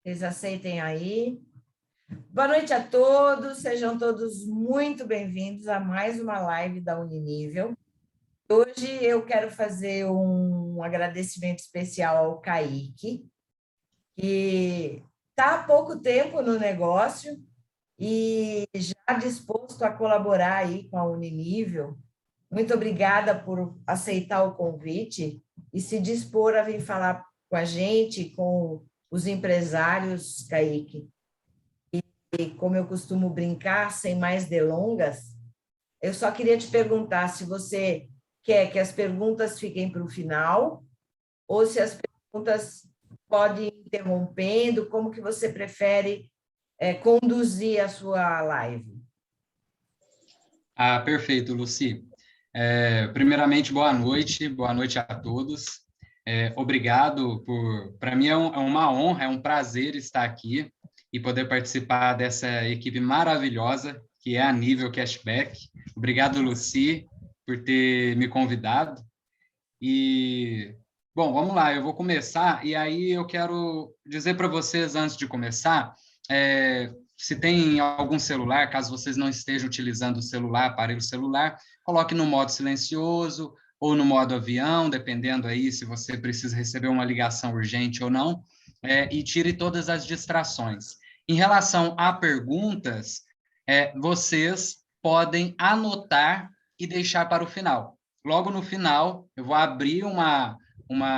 Eles aceitem aí. Boa noite a todos, sejam todos muito bem-vindos a mais uma live da Uninível. Hoje eu quero fazer um agradecimento especial ao Kaique, que está há pouco tempo no negócio e já disposto a colaborar aí com a Uninível. Muito obrigada por aceitar o convite e se dispor a vir falar com a gente, com os empresários, Kaique. E como eu costumo brincar, sem mais delongas, eu só queria te perguntar se você quer que as perguntas fiquem para o final ou se as perguntas podem ir interrompendo, como que você prefere conduzir a sua live? Perfeito, Lucy. Primeiramente, boa noite a todos. Obrigado para mim é uma honra, é um prazer estar aqui e poder participar dessa equipe maravilhosa que é a Nível Cashback. Obrigado, Lucy, por ter me convidado. E, bom, vamos lá, eu vou começar, e aí eu quero dizer para vocês, antes de começar, se tem algum celular, caso vocês não estejam utilizando o celular, aparelho celular, coloque no modo silencioso ou no modo avião, dependendo aí se você precisa receber uma ligação urgente ou não, e tire todas as distrações. Em relação a perguntas, vocês podem anotar e deixar para o final. Logo no final, eu vou abrir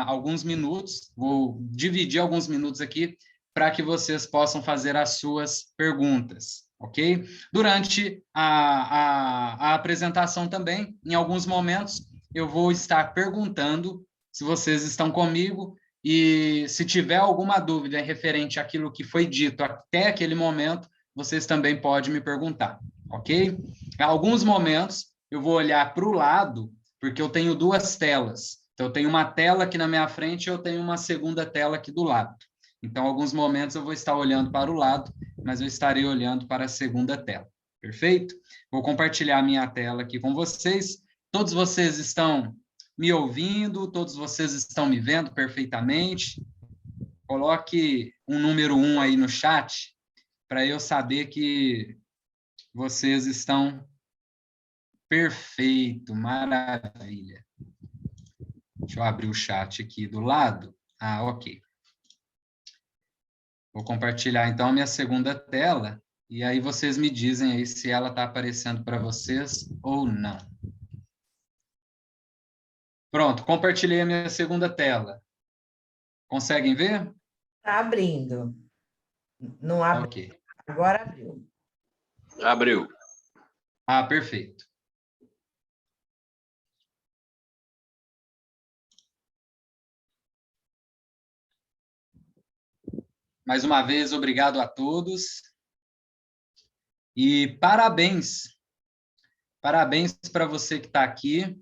alguns minutos, vou dividir alguns minutos aqui para que vocês possam fazer as suas perguntas, ok? Durante a apresentação também, em alguns momentos, eu vou estar perguntando se vocês estão comigo e se tiver alguma dúvida referente àquilo que foi dito até aquele momento, vocês também podem me perguntar, ok? Em alguns momentos, eu vou olhar para o lado, porque eu tenho duas telas. Então, eu tenho uma tela aqui na minha frente e eu tenho uma segunda tela aqui do lado. Então, em alguns momentos eu vou estar olhando para o lado, mas eu estarei olhando para a segunda tela. Perfeito? Vou compartilhar a minha tela aqui com vocês. Todos vocês estão me ouvindo, todos vocês estão me vendo perfeitamente. Coloque um número 1 aí no chat, para eu saber que vocês estão perfeito, maravilha. Deixa eu abrir o chat aqui do lado. Ok. Vou compartilhar, então, a minha segunda tela, e aí vocês me dizem aí se ela está aparecendo para vocês ou não. Pronto, compartilhei a minha segunda tela. Conseguem ver? Está abrindo. Não abriu. Ok. Agora abriu. Abriu. Perfeito. Mais uma vez, obrigado a todos. E parabéns. Parabéns para você que está aqui,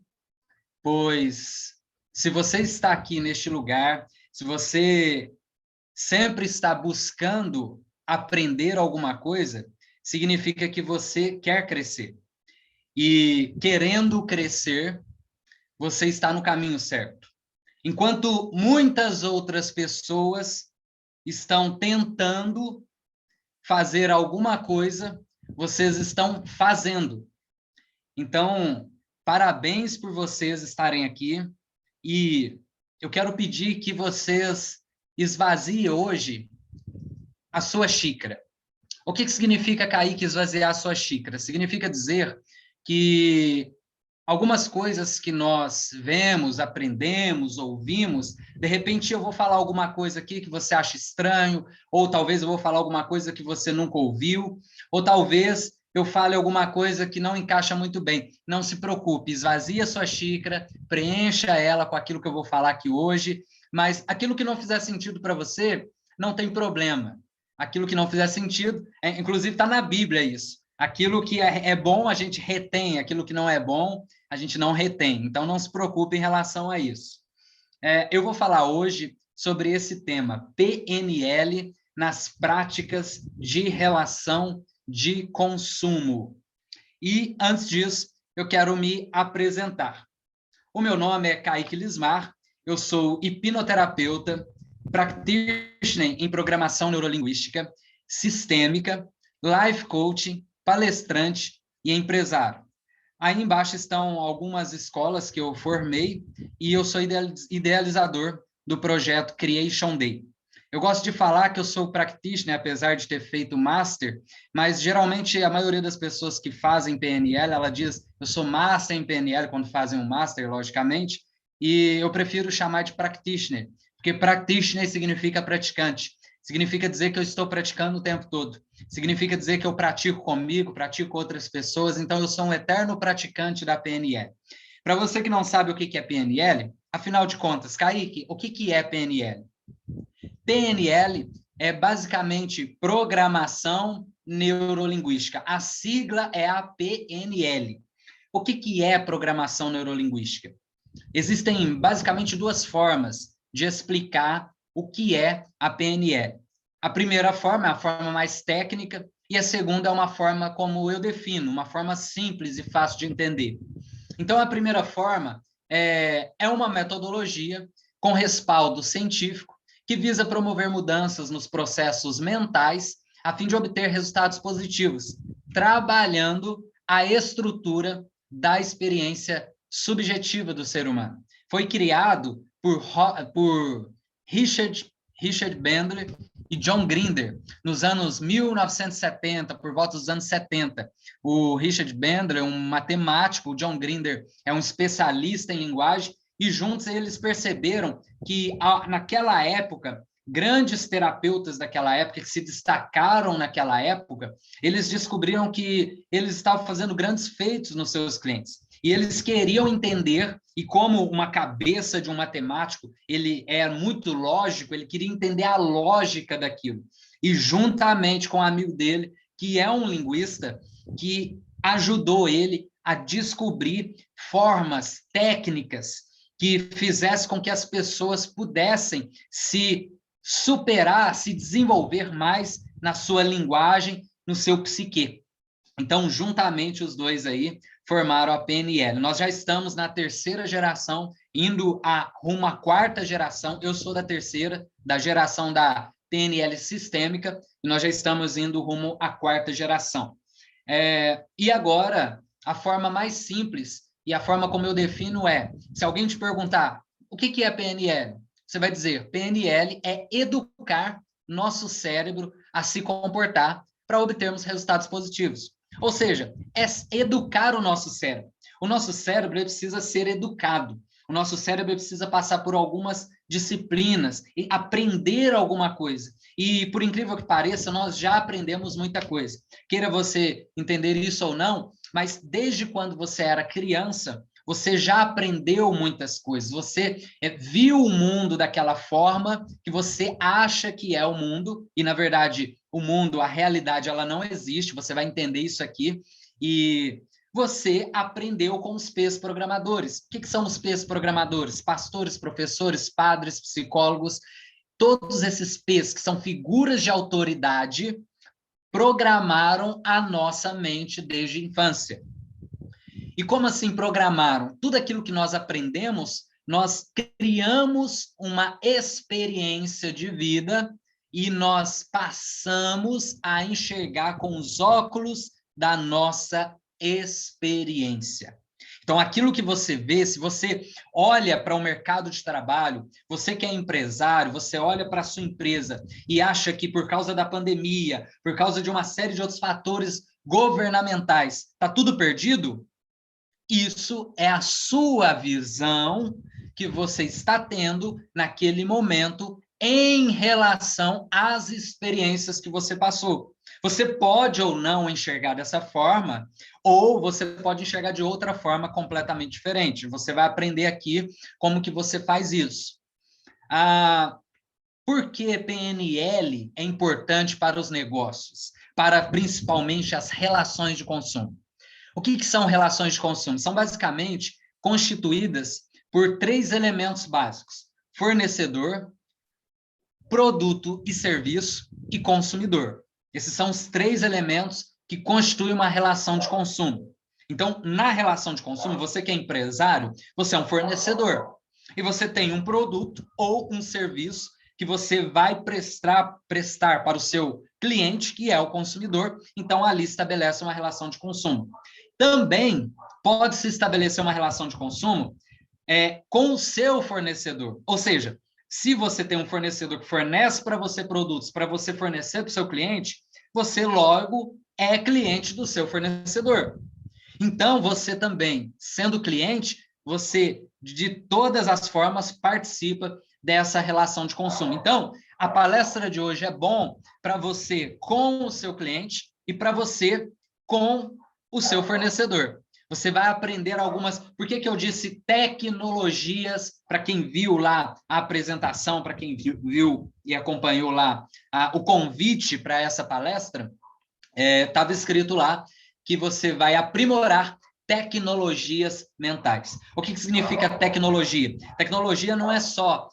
pois se você está aqui neste lugar, se você sempre está buscando aprender alguma coisa, significa que você quer crescer. E querendo crescer, você está no caminho certo. Enquanto muitas outras pessoas estão tentando fazer alguma coisa, vocês estão fazendo. Então, parabéns por vocês estarem aqui e eu quero pedir que vocês esvaziem hoje a sua xícara. O que significa, Kaique, esvaziar a sua xícara? Significa dizer que algumas coisas que nós vemos, aprendemos, ouvimos, de repente eu vou falar alguma coisa aqui que você acha estranho, ou talvez eu vou falar alguma coisa que você nunca ouviu, ou talvez eu fale alguma coisa que não encaixa muito bem. Não se preocupe, esvazie a sua xícara, preencha ela com aquilo que eu vou falar aqui hoje, mas aquilo que não fizer sentido para você, não tem problema. Aquilo que não fizer sentido, inclusive está na Bíblia isso. Aquilo que é bom, a gente retém. Aquilo que não é bom, a gente não retém. Então, não se preocupe em relação a isso. Eu vou falar hoje sobre esse tema, PNL nas práticas de relação de consumo. E, antes disso, eu quero me apresentar. O meu nome é Kaique Lismar, eu sou hipnoterapeuta, practitioner em programação neurolinguística, sistêmica, life coaching, palestrante e empresário. Aí embaixo estão algumas escolas que eu formei e eu sou idealizador do projeto Creation Day. Eu gosto de falar que eu sou practitioner, apesar de ter feito master, mas geralmente a maioria das pessoas que fazem PNL, ela diz, eu sou master em PNL quando fazem um master, logicamente, e eu prefiro chamar de practitioner, porque practitioner significa praticante, significa dizer que eu estou praticando o tempo todo, significa dizer que eu pratico comigo, pratico com outras pessoas, então eu sou um eterno praticante da PNL. Para você que não sabe o que é PNL, afinal de contas, Kaique, o que é PNL? PNL é basicamente programação neurolinguística. A sigla é a PNL. O que é programação neurolinguística? Existem basicamente duas formas de explicar o que é a PNL. A primeira forma é a forma mais técnica e a segunda é uma forma como eu defino, uma forma simples e fácil de entender. Então, a primeira forma é uma metodologia com respaldo científico que visa promover mudanças nos processos mentais a fim de obter resultados positivos, trabalhando a estrutura da experiência subjetiva do ser humano. Foi criado por Richard Bandler e John Grinder, nos anos 1970, por volta dos anos 70. O Richard Bandler é um matemático, o John Grinder é um especialista em linguagem, e juntos eles perceberam que, naquela época, grandes terapeutas daquela época, que se destacaram naquela época, eles descobriram que eles estavam fazendo grandes feitos nos seus clientes. E eles queriam entender, e como uma cabeça de um matemático, ele é muito lógico, ele queria entender a lógica daquilo. E juntamente com um amigo dele, que é um linguista, que ajudou ele a descobrir formas técnicas que fizessem com que as pessoas pudessem se superar, se desenvolver mais na sua linguagem, no seu psique. Então, juntamente os dois aí formaram a PNL. Nós já estamos na terceira geração, indo rumo à quarta geração. Eu sou da terceira, da geração da PNL sistêmica, e nós já estamos indo rumo à quarta geração. E agora, a forma mais simples e a forma como eu defino se alguém te perguntar o que é PNL, você vai dizer, PNL é educar nosso cérebro a se comportar para obtermos resultados positivos. Ou seja, é educar o nosso cérebro. O nosso cérebro precisa ser educado. O nosso cérebro precisa passar por algumas disciplinas e aprender alguma coisa. E, por incrível que pareça, nós já aprendemos muita coisa. Queira você entender isso ou não, mas desde quando você era criança, você já aprendeu muitas coisas. Você viu o mundo daquela forma que você acha que é o mundo, e, na verdade, o mundo, a realidade, ela não existe. Você vai entender isso aqui. E você aprendeu com os P's programadores. O que são os P's programadores? Pastores, professores, padres, psicólogos. Todos esses P's, que são figuras de autoridade, programaram a nossa mente desde a infância. E como assim programaram? Tudo aquilo que nós aprendemos, nós criamos uma experiência de vida e nós passamos a enxergar com os óculos da nossa experiência. Então, aquilo que você vê, se você olha para o mercado de trabalho, você que é empresário, você olha para a sua empresa e acha que por causa da pandemia, por causa de uma série de outros fatores governamentais, está tudo perdido? Isso é a sua visão que você está tendo naquele momento em relação às experiências que você passou. Você pode ou não enxergar dessa forma, ou você pode enxergar de outra forma completamente diferente. Você vai aprender aqui como que você faz isso. Por que PNL é importante para os negócios? Para principalmente as relações de consumo. O que são relações de consumo? São basicamente constituídas por 3 elementos básicos: fornecedor, produto e serviço e consumidor. Esses são os 3 elementos que constituem uma relação de consumo. Então, na relação de consumo, você que é empresário, você é um fornecedor. E você tem um produto ou um serviço que você vai prestar para o seu cliente, que é o consumidor. Então, ali estabelece uma relação de consumo. Também pode-se estabelecer uma relação de consumo com o seu fornecedor. Ou seja, se você tem um fornecedor que fornece para você produtos, para você fornecer para o seu cliente, você logo é cliente do seu fornecedor. Então, você também, sendo cliente, você, de todas as formas, participa dessa relação de consumo. Então, a palestra de hoje é bom para você com o seu cliente e para você com o seu fornecedor. Você vai aprender algumas... Por que eu disse tecnologias? Para quem viu lá a apresentação, para quem viu e acompanhou lá o convite para essa palestra, estava escrito lá que você vai aprimorar tecnologias mentais. O que significa tecnologia? Tecnologia não é só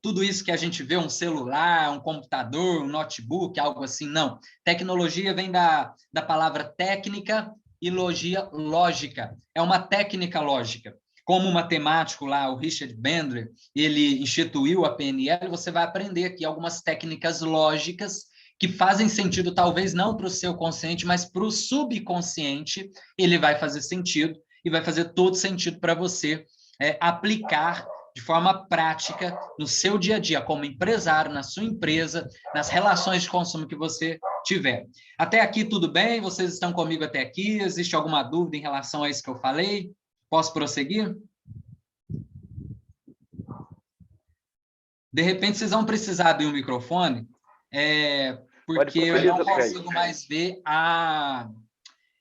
tudo isso que a gente vê, um celular, um computador, um notebook, algo assim, não. Tecnologia vem da palavra técnica e logia lógica. É uma técnica lógica. Como o matemático lá, o Richard Bandler, ele instituiu a PNL, você vai aprender aqui algumas técnicas lógicas que fazem sentido, talvez não para o seu consciente, mas para o subconsciente, ele vai fazer sentido e vai fazer todo sentido para você aplicar de forma prática no seu dia a dia, como empresário, na sua empresa, nas relações de consumo que você tiver. Até aqui tudo bem? Vocês estão comigo até aqui? Existe alguma dúvida em relação a isso que eu falei? Posso prosseguir? De repente, vocês vão precisar abrir um microfone, porque eu não consigo mais ver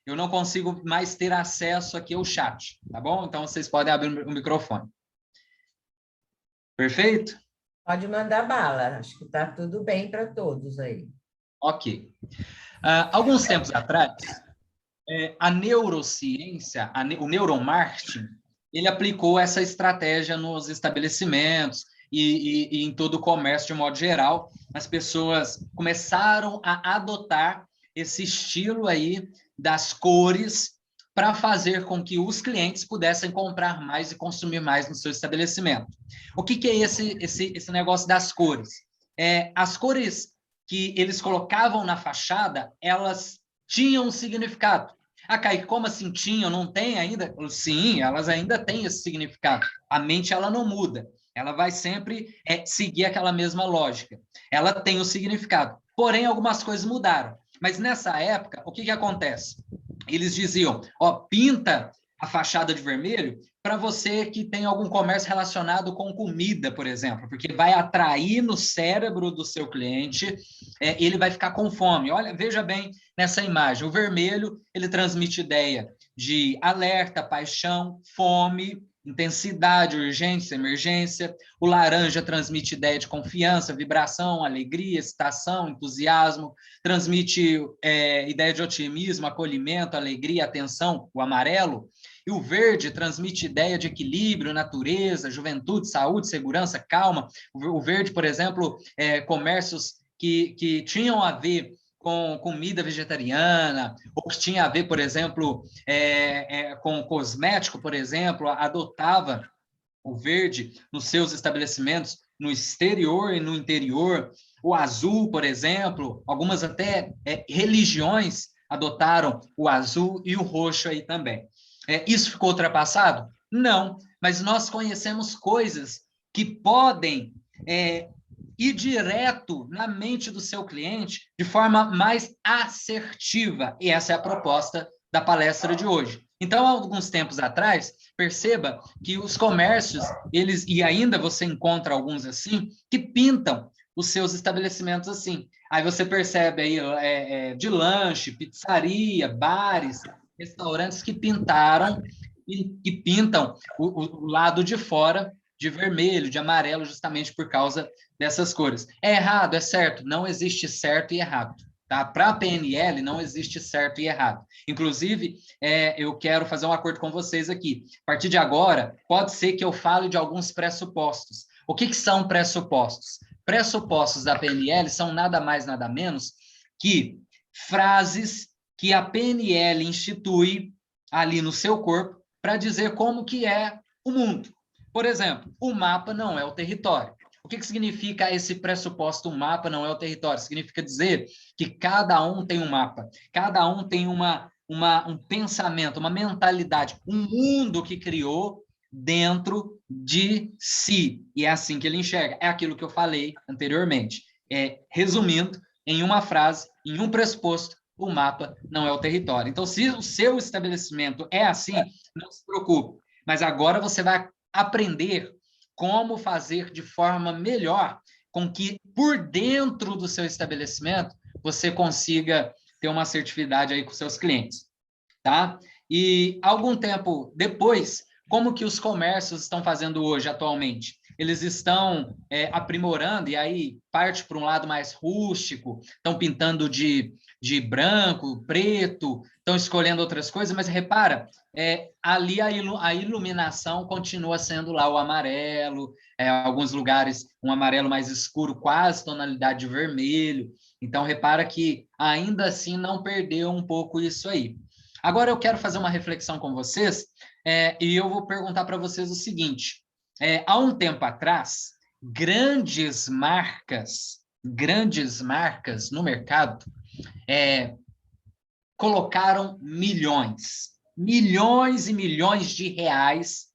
eu não consigo mais ter acesso aqui ao chat, tá bom? Então, vocês podem abrir o microfone. Perfeito? Pode mandar bala, acho que está tudo bem para todos aí. Ok. Alguns tempos atrás, a neurociência, o neuromarketing, ele aplicou essa estratégia nos estabelecimentos e em todo o comércio de modo geral. As pessoas começaram a adotar esse estilo aí das cores para fazer com que os clientes pudessem comprar mais e consumir mais no seu estabelecimento. O que é esse negócio das cores? As cores que eles colocavam na fachada, elas tinham um significado. Kaique, como assim tinham? Não tem ainda? Sim, elas ainda têm esse significado. A mente, ela não muda. Ela vai sempre seguir aquela mesma lógica. Ela tem o significado. Porém, algumas coisas mudaram. Mas nessa época, o que acontece? Eles diziam, pinta a fachada de vermelho para você que tem algum comércio relacionado com comida, por exemplo, porque vai atrair no cérebro do seu cliente, ele vai ficar com fome. Olha, veja bem nessa imagem, o vermelho, ele transmite ideia de alerta, paixão, fome, intensidade, urgência, emergência. O laranja transmite ideia de confiança, vibração, alegria, excitação, entusiasmo. Transmite ideia de otimismo, acolhimento, alegria, atenção. O amarelo. E o verde transmite ideia de equilíbrio, natureza, juventude, saúde, segurança, calma. O verde, por exemplo, comércios que tinham a ver com comida vegetariana, ou que tinha a ver, por exemplo, com cosmético, por exemplo, adotava o verde nos seus estabelecimentos, no exterior e no interior. O azul, por exemplo, algumas até religiões adotaram o azul e o roxo aí também. Isso ficou ultrapassado? Não, mas nós conhecemos coisas que podem ir direto na mente do seu cliente de forma mais assertiva. E essa é a proposta da palestra de hoje. Então, há alguns tempos atrás, perceba que os comércios, e ainda você encontra alguns assim, que pintam os seus estabelecimentos assim. Aí você percebe aí de lanche, pizzaria, bares, restaurantes que pintaram e que pintam o lado de fora de vermelho, de amarelo, justamente por causa dessas cores. É errado? É certo? Não existe certo e errado. Tá? Para a PNL, não existe certo e errado. Inclusive, eu quero fazer um acordo com vocês aqui. A partir de agora, pode ser que eu fale de alguns pressupostos. O que são pressupostos? Pressupostos da PNL são nada mais, nada menos que frases que a PNL institui ali no seu corpo para dizer como que é o mundo. Por exemplo, o mapa não é o território. O O que significa esse pressuposto, o mapa não é o território? Significa dizer que cada um tem um mapa, cada um tem um pensamento, uma mentalidade, um mundo que criou dentro de si. E é assim que ele enxerga. É aquilo que eu falei anteriormente. Resumindo, em uma frase, em um pressuposto, o mapa não é o território. Então, se o seu estabelecimento é assim, não se preocupe. Mas agora você vai aprender como fazer de forma melhor com que, por dentro do seu estabelecimento, você consiga ter uma assertividade aí com seus clientes, tá? E algum tempo depois, como que os comércios estão fazendo hoje, atualmente? Eles estão aprimorando, e aí parte para um lado mais rústico, estão pintando de branco, preto, estão escolhendo outras coisas, mas repara, ali a iluminação continua sendo lá o amarelo, alguns lugares um amarelo mais escuro, quase tonalidade de vermelho. Então, repara que ainda assim não perdeu um pouco isso aí. Agora eu quero fazer uma reflexão com vocês, e eu vou perguntar para vocês o seguinte: há um tempo atrás, grandes marcas no mercado colocaram milhões e milhões de reais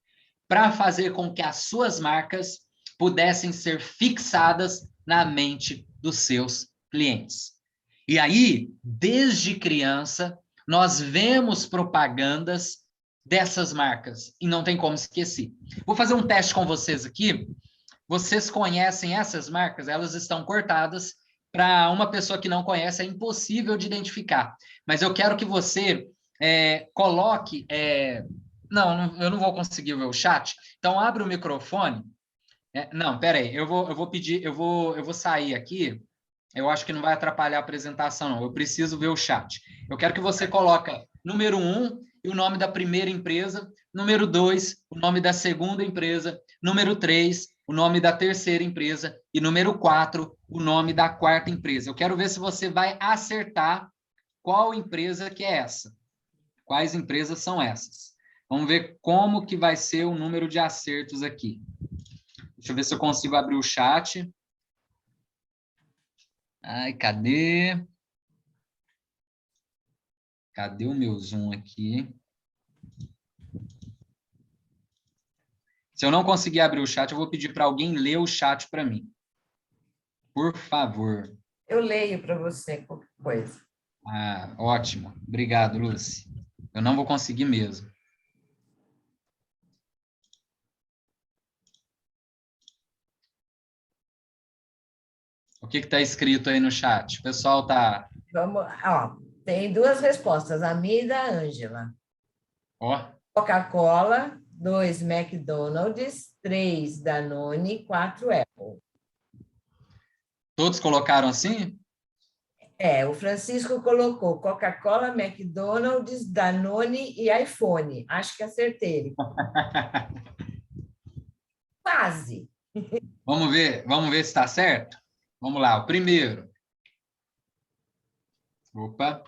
para fazer com que as suas marcas pudessem ser fixadas na mente dos seus clientes. E aí, desde criança, nós vemos propagandas dessas marcas e não tem como esquecer. Vou fazer um teste com vocês aqui. Vocês conhecem essas marcas? Elas estão cortadas. Para uma pessoa que não conhece, é impossível de identificar. Mas eu quero que você coloque... Não, eu não vou conseguir ver o chat. Então, abre o microfone. Não, peraí, eu vou pedir, eu vou sair aqui. Eu acho que não vai atrapalhar a apresentação, não. Eu preciso ver o chat. Eu quero que você coloque número 1 e o nome da primeira empresa, número 2, o nome da segunda empresa, número 3, o nome da terceira empresa e número 4, o nome da quarta empresa. Eu quero ver se você vai acertar qual empresa que é essa. Quais empresas são essas? Vamos ver como que vai ser o número de acertos aqui. Deixa eu ver se eu consigo abrir o chat. Ai, cadê? Cadê o meu Zoom aqui? Se eu não conseguir abrir o chat, eu vou pedir para alguém ler o chat para mim. Por favor. Eu leio para você qualquer coisa. Ah, ótimo. Obrigado, Lúcia. Eu não vou conseguir mesmo. O que está escrito aí no chat? O pessoal está... Vamos, ó, tem duas respostas, a minha e da Ângela. Ó. Coca-Cola, 2 McDonald's, 3 Danone, 4 Apple. Todos colocaram assim? O Francisco colocou Coca-Cola, McDonald's, Danone e iPhone. Acho que acertei. Quase. Vamos ver se está certo? Vamos lá, o primeiro. Opa.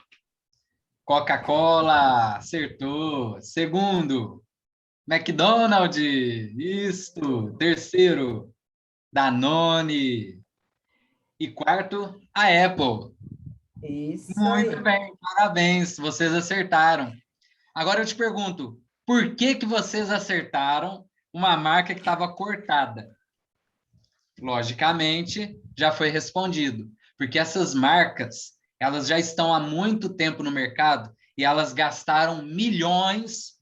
Coca-Cola, acertou. Segundo, McDonald's, isto. Terceiro, Danone. E quarto, a Apple. Isso Muito aí. bem, parabéns, vocês acertaram. Agora eu te pergunto, por que vocês acertaram uma marca que estava cortada? Logicamente, já foi respondido, porque essas marcas, elas já estão há muito tempo no mercado e elas gastaram milhões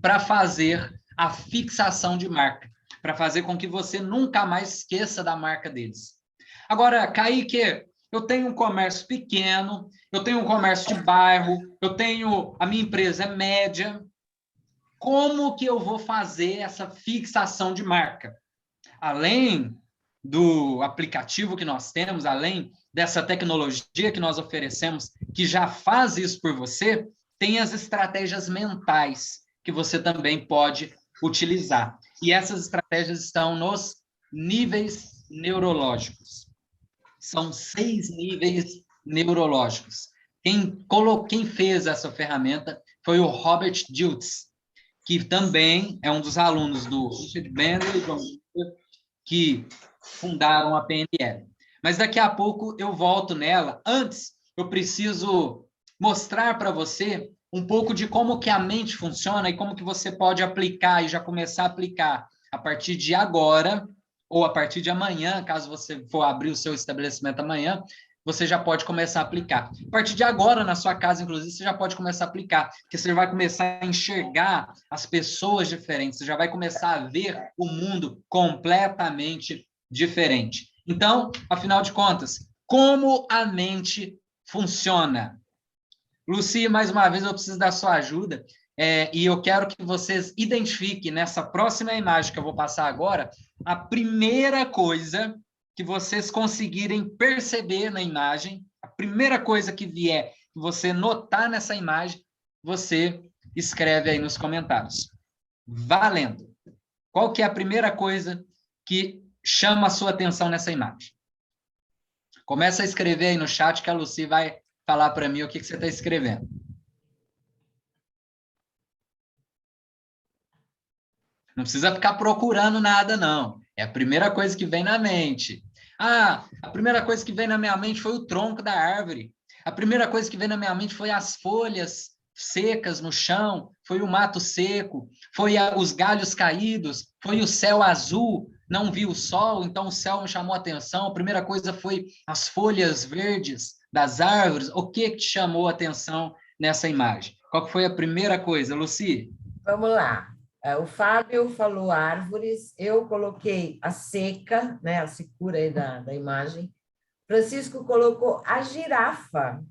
para fazer a fixação de marca, para fazer com que você nunca mais esqueça da marca deles. Agora, Kaique, eu tenho um comércio pequeno, eu tenho um comércio de bairro, a minha empresa é média. Como que eu vou fazer essa fixação de marca? Além do aplicativo que nós temos, além dessa tecnologia que nós oferecemos, que já faz isso por você, tem as estratégias mentais que você também pode utilizar. E essas estratégias estão nos níveis neurológicos. São 6 níveis neurológicos. Quem fez essa ferramenta foi o Robert Dilts, que também é um dos alunos do Richard Bandler, que fundaram a PNL. Mas daqui a pouco eu volto nela. Antes, eu preciso mostrar para você um pouco de como que a mente funciona e como que você pode aplicar e já começar a aplicar a partir de agora ou a partir de amanhã, caso você for abrir o seu estabelecimento amanhã, você já pode começar a aplicar. A partir de agora, na sua casa, inclusive, você já pode começar a aplicar, porque você vai começar a enxergar as pessoas diferentes, você já vai começar a ver o mundo completamente diferente. Então, afinal de contas, como a mente funciona? Lucy, mais uma vez, eu preciso da sua ajuda, e eu quero que vocês identifiquem nessa próxima imagem que eu vou passar agora, a primeira coisa que vocês conseguirem perceber na imagem, a primeira coisa que vier, que você notar nessa imagem, você escreve aí nos comentários. Valendo! Qual que é a primeira coisa que chama a sua atenção nessa imagem? Começa a escrever aí no chat que a Lucy vai falar para mim o que você está escrevendo. Não precisa ficar procurando nada, não. É a primeira coisa que vem na mente. Ah, a primeira coisa que veio na minha mente foi o tronco da árvore. A primeira coisa que veio na minha mente foi as folhas secas no chão, foi o mato seco, foi os galhos caídos, foi o céu azul, não vi o sol, então o céu me chamou a atenção. A primeira coisa foi as folhas verdes das árvores. O que te chamou a atenção nessa imagem? Qual foi a primeira coisa, Lucy? Vamos lá. O Fábio falou árvores, eu coloquei a seca, né, a secura aí da imagem. Francisco colocou a girafa.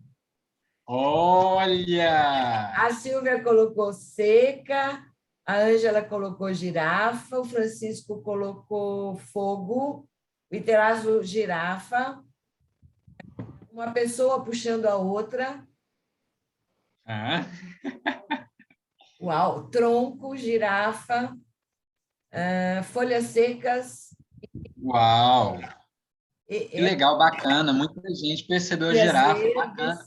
Olha! A Silvia colocou seca, a Ângela colocou girafa, o Francisco colocou fogo, o Iterazo girafa, uma pessoa puxando a outra. Ah. Uau! Tronco, girafa, folhas secas. Uau! Que legal, bacana. Muita gente percebeu a girafa, bacana.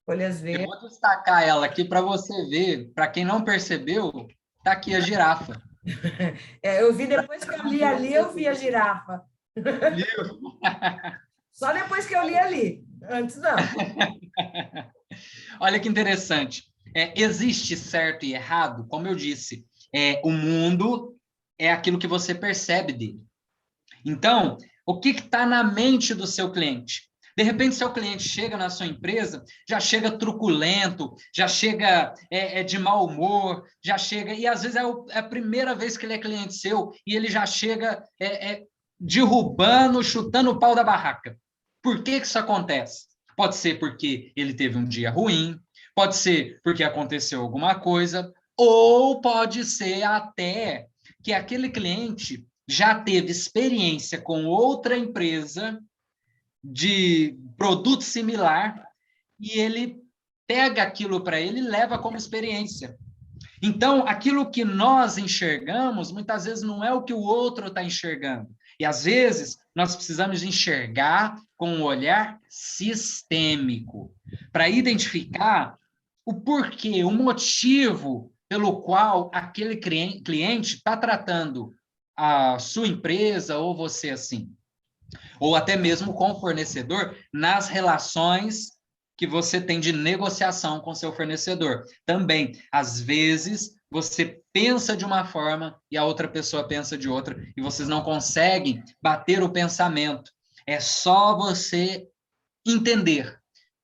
Folhas Eu verdes. vou destacar ela aqui para você ver. Para quem não percebeu, está aqui a girafa. Eu vi depois que eu li ali, eu vi a girafa. Viu? Só depois que eu li ali. Antes não. Olha que interessante. Existe certo e errado, como eu disse. O mundo é aquilo que você percebe dele. Então, o que está na mente do seu cliente? De repente, seu cliente chega na sua empresa, já chega truculento, já chega de mau humor, já chega... E, às vezes, é a primeira vez que ele é cliente seu e ele já chega derrubando, chutando o pau da barraca. Por que isso acontece? Pode ser porque ele teve um dia ruim, pode ser porque aconteceu alguma coisa, ou pode ser até que aquele cliente já teve experiência com outra empresa de produto similar e ele pega aquilo para ele e leva como experiência. Então, aquilo que nós enxergamos, muitas vezes não é o que o outro está enxergando. E, às vezes, nós precisamos enxergar com um olhar sistêmico para identificar o porquê, o motivo pelo qual aquele cliente está tratando a sua empresa ou você assim. Ou até mesmo com o fornecedor, nas relações que você tem de negociação com seu fornecedor. Também, às vezes, você pensa de uma forma e a outra pessoa pensa de outra, e vocês não conseguem bater o pensamento. É só você entender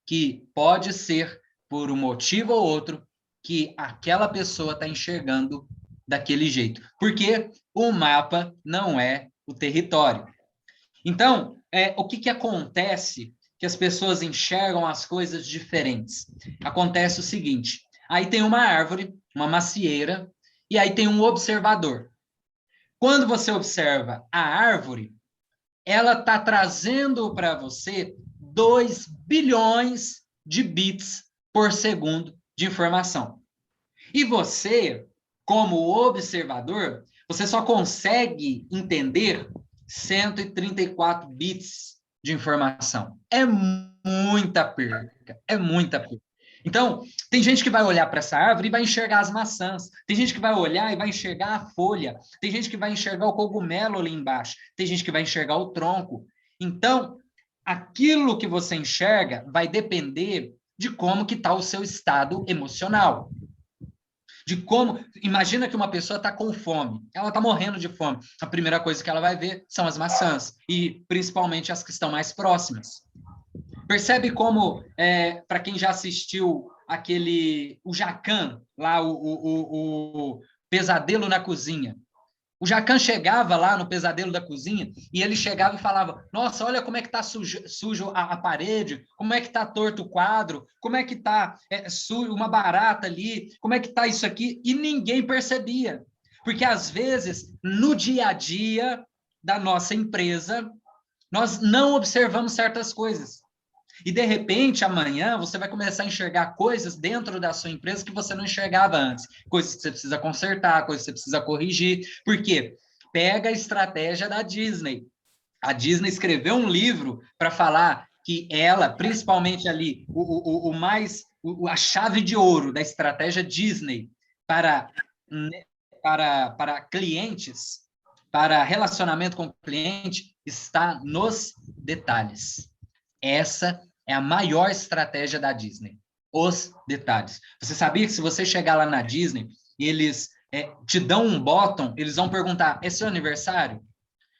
que pode ser, por um motivo ou outro, que aquela pessoa está enxergando daquele jeito. Porque o mapa não é o território. Então, o que acontece que as pessoas enxergam as coisas diferentes? Acontece o seguinte, aí tem uma árvore, uma macieira, e aí tem um observador. Quando você observa a árvore, ela está trazendo para você 2 bilhões de bits por segundo de informação. E você, como observador, você só consegue entender 134 bits de informação. É muita perca, é muita perca. Então, tem gente que vai olhar para essa árvore e vai enxergar as maçãs. Tem gente que vai olhar e vai enxergar a folha. Tem gente que vai enxergar o cogumelo ali embaixo. Tem gente que vai enxergar o tronco. Então, aquilo que você enxerga vai depender de como que está o seu estado emocional. De como, imagina que uma pessoa está com fome, ela está morrendo de fome. A primeira coisa que ela vai ver são as maçãs, e principalmente as que estão mais próximas. Percebe como, para quem já assistiu o Jacquin, lá o Pesadelo na Cozinha, o Jacquin chegava lá no Pesadelo da Cozinha e ele chegava e falava, nossa, olha como é que está sujo a parede, como é que está torto o quadro, como é que está uma barata ali, como é que está isso aqui, e ninguém percebia. Porque, às vezes, no dia a dia da nossa empresa, nós não observamos certas coisas. E, de repente, amanhã, você vai começar a enxergar coisas dentro da sua empresa que você não enxergava antes. Coisas que você precisa consertar, coisas que você precisa corrigir. Por quê? Pega a estratégia da Disney. A Disney escreveu um livro para falar que ela, principalmente ali, a chave de ouro da estratégia Disney para clientes, para relacionamento com o cliente, está nos detalhes. Essa é a maior estratégia da Disney, os detalhes. Você sabia que se você chegar lá na Disney e eles te dão um bottom, eles vão perguntar, é seu aniversário?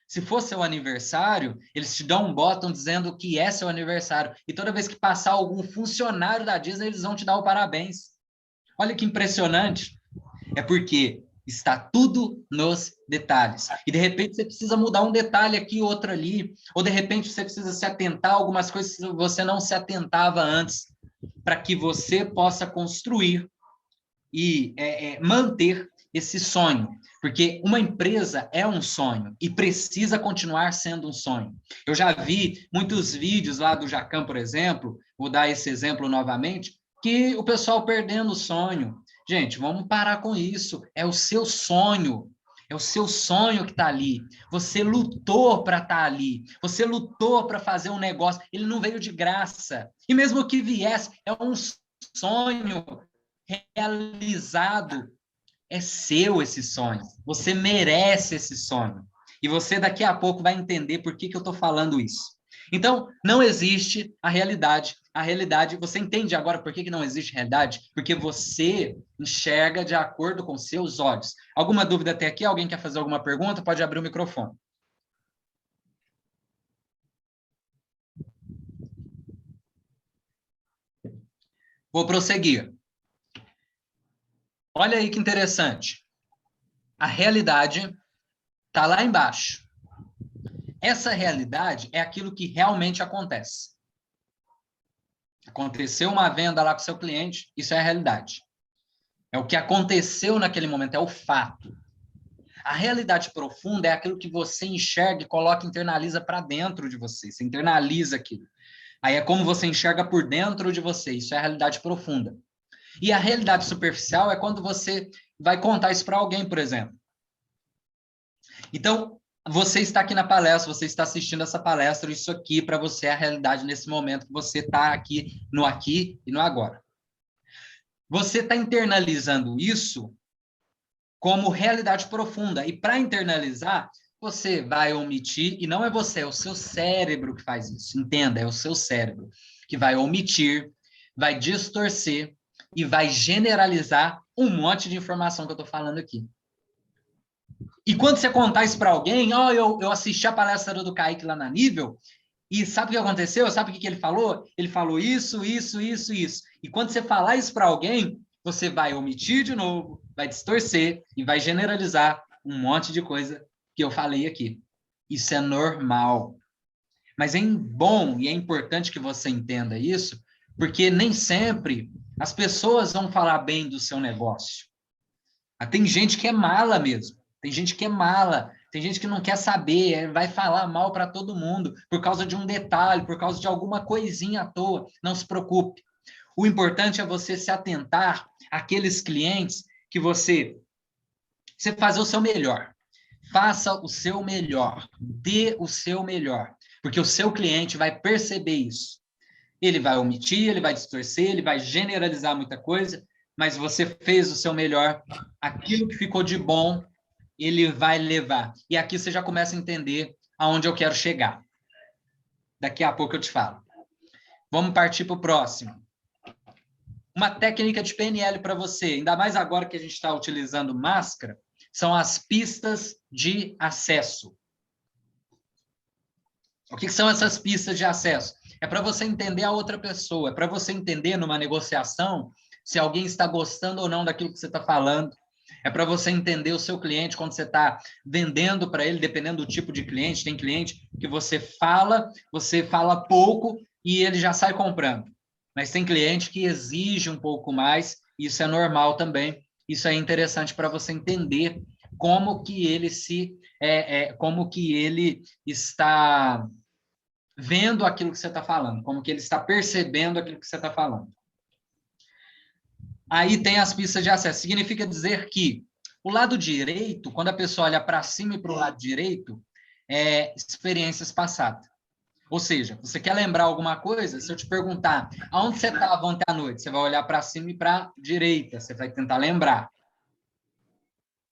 Se for seu aniversário, eles te dão um bottom dizendo que é seu aniversário. E toda vez que passar algum funcionário da Disney, eles vão te dar o parabéns. Olha que impressionante. É porque está tudo nos detalhes. E, de repente, você precisa mudar um detalhe aqui, outro ali. Ou, de repente, você precisa se atentar a algumas coisas que você não se atentava antes, para que você possa construir e manter esse sonho. Porque uma empresa é um sonho e precisa continuar sendo um sonho. Eu já vi muitos vídeos lá do Jacquin, por exemplo, vou dar esse exemplo novamente, que o pessoal perdendo o sonho. Gente, vamos parar com isso. É o seu sonho. É o seu sonho que está ali. Você lutou para estar ali. Você lutou para fazer um negócio. Ele não veio de graça. E mesmo que viesse, é um sonho realizado. É seu esse sonho. Você merece esse sonho. E você daqui a pouco vai entender por que eu estou falando isso. Então, não existe a realidade. A realidade, você entende agora por que não existe realidade? Porque você enxerga de acordo com seus olhos. Alguma dúvida até aqui? Alguém quer fazer alguma pergunta? Pode abrir o microfone. Vou prosseguir. Olha aí que interessante. A realidade está lá embaixo. Essa realidade é aquilo que realmente acontece. Aconteceu uma venda lá com seu cliente, isso é a realidade. É o que aconteceu naquele momento, é o fato. A realidade profunda é aquilo que você enxerga e coloca, internaliza para dentro de você. Você internaliza aquilo. Aí é como você enxerga por dentro de você. Isso é a realidade profunda. E a realidade superficial é quando você vai contar isso para alguém, por exemplo. Então, você está aqui na palestra, você está assistindo essa palestra, isso aqui para você é a realidade nesse momento que você está aqui e no agora. Você está internalizando isso como realidade profunda. E para internalizar, você vai omitir, e não é você, é o seu cérebro que faz isso. Entenda, é o seu cérebro que vai omitir, vai distorcer e vai generalizar um monte de informação que eu estou falando aqui. E quando você contar isso para alguém, eu assisti a palestra do Kaique lá na Nível, e sabe o que aconteceu? Sabe o que ele falou? Ele falou isso, isso, isso, isso. E quando você falar isso para alguém, você vai omitir de novo, vai distorcer e vai generalizar um monte de coisa que eu falei aqui. Isso é normal. Mas é bom e é importante que você entenda isso, porque nem sempre as pessoas vão falar bem do seu negócio. Tem gente que é mala mesmo. Tem gente que é mala. Tem gente que não quer saber, vai falar mal para todo mundo por causa de um detalhe, por causa de alguma coisinha à toa. Não se preocupe. O importante é você se atentar àqueles clientes que você fazer o seu melhor. Faça o seu melhor. Dê o seu melhor. Porque o seu cliente vai perceber isso. Ele vai omitir, ele vai distorcer, ele vai generalizar muita coisa, mas você fez o seu melhor, aquilo que ficou de bom, ele vai levar. E aqui você já começa a entender aonde eu quero chegar. Daqui a pouco eu te falo. Vamos partir para o próximo. Uma técnica de PNL para você, ainda mais agora que a gente está utilizando máscara, são as pistas de acesso. O que são essas pistas de acesso? É para você entender a outra pessoa, é para você entender numa negociação se alguém está gostando ou não daquilo que você está falando. É para você entender o seu cliente quando você está vendendo para ele, dependendo do tipo de cliente. Tem cliente que você fala pouco e ele já sai comprando. Mas tem cliente que exige um pouco mais, isso é normal também. Isso é interessante para você entender como que ele como que ele está vendo aquilo que você está falando, como que ele está percebendo aquilo que você está falando. Aí tem as pistas de acesso. Significa dizer que o lado direito, quando a pessoa olha para cima e para o lado direito, é experiências passadas. Ou seja, você quer lembrar alguma coisa? Se eu te perguntar aonde você estava ontem à noite, você vai olhar para cima e para a direita, você vai tentar lembrar.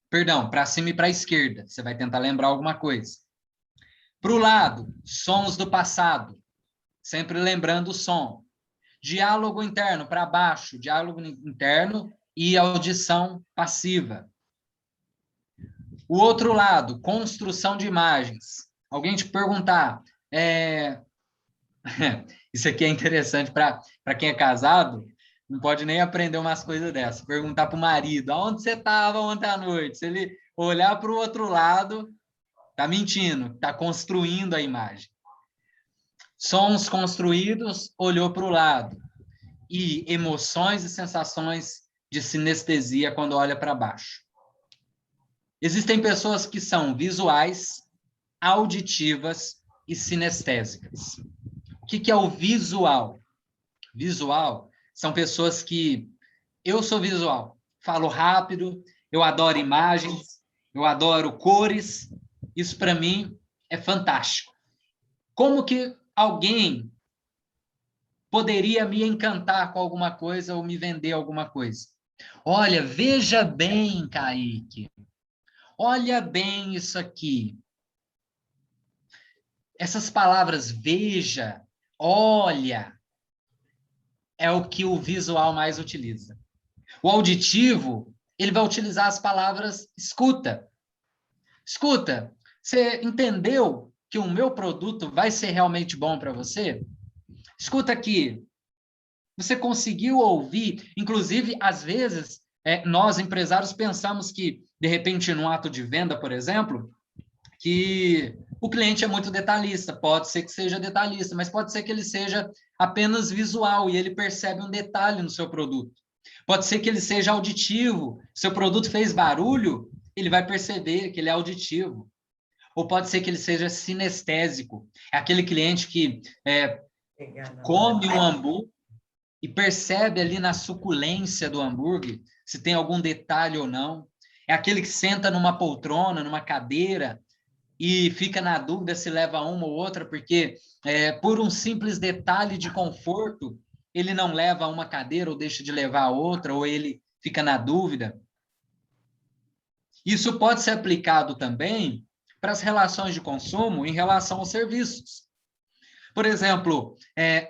Perdão, para cima e para a esquerda, você vai tentar lembrar alguma coisa. Para o lado, sons do passado, sempre lembrando o som. Diálogo interno, para baixo, diálogo interno e audição passiva. O outro lado, construção de imagens. Alguém te perguntar, isso aqui é interessante para quem é casado, não pode nem aprender umas coisas dessas. Perguntar para o marido, aonde você estava ontem à noite? Se ele olhar para o outro lado, está mentindo, está construindo a imagem. Sons construídos, olhou para o lado. E emoções e sensações de sinestesia quando olha para baixo. Existem pessoas que são visuais, auditivas e sinestésicas. O que é o visual? Visual são pessoas que... Eu sou visual, falo rápido, eu adoro imagens, eu adoro cores. Isso, para mim, é fantástico. Como que alguém poderia me encantar com alguma coisa ou me vender alguma coisa? Olha, veja bem, Kaique. Olha bem isso aqui. Essas palavras veja, olha, é o que o visual mais utiliza. O auditivo, ele vai utilizar as palavras escuta. Escuta, você entendeu que o meu produto vai ser realmente bom para você? Escuta aqui. Você conseguiu ouvir? Inclusive, às vezes, nós, empresários, pensamos que, de repente, num ato de venda, por exemplo, que o cliente é muito detalhista. Pode ser que seja detalhista, mas pode ser que ele seja apenas visual e ele percebe um detalhe no seu produto. Pode ser que ele seja auditivo. Seu produto fez barulho, ele vai perceber que ele é auditivo. Ou pode ser que ele seja sinestésico. É aquele cliente que come um hambúrguer e percebe ali na suculência do hambúrguer se tem algum detalhe ou não. É aquele que senta numa poltrona, numa cadeira, e fica na dúvida se leva uma ou outra, porque por um simples detalhe de conforto, ele não leva uma cadeira ou deixa de levar a outra, ou ele fica na dúvida. Isso pode ser aplicado também para as relações de consumo em relação aos serviços. Por exemplo,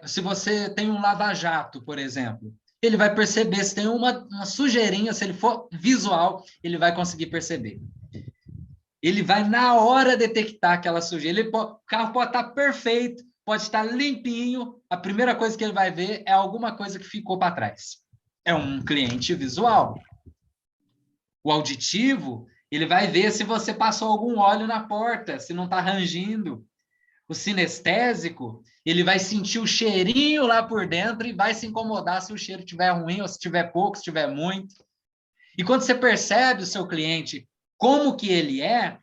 se você tem um lava-jato, por exemplo, ele vai perceber se tem uma sujeirinha, se ele for visual, ele vai conseguir perceber. Ele vai, na hora, detectar aquela sujeira. O carro pode estar perfeito, pode estar limpinho, a primeira coisa que ele vai ver é alguma coisa que ficou para trás. É um cliente visual. O auditivo, ele vai ver se você passou algum óleo na porta, se não está rangindo. O sinestésico, ele vai sentir o cheirinho lá por dentro e vai se incomodar se o cheiro estiver ruim ou se estiver pouco, se estiver muito. E quando você percebe o seu cliente como que ele é,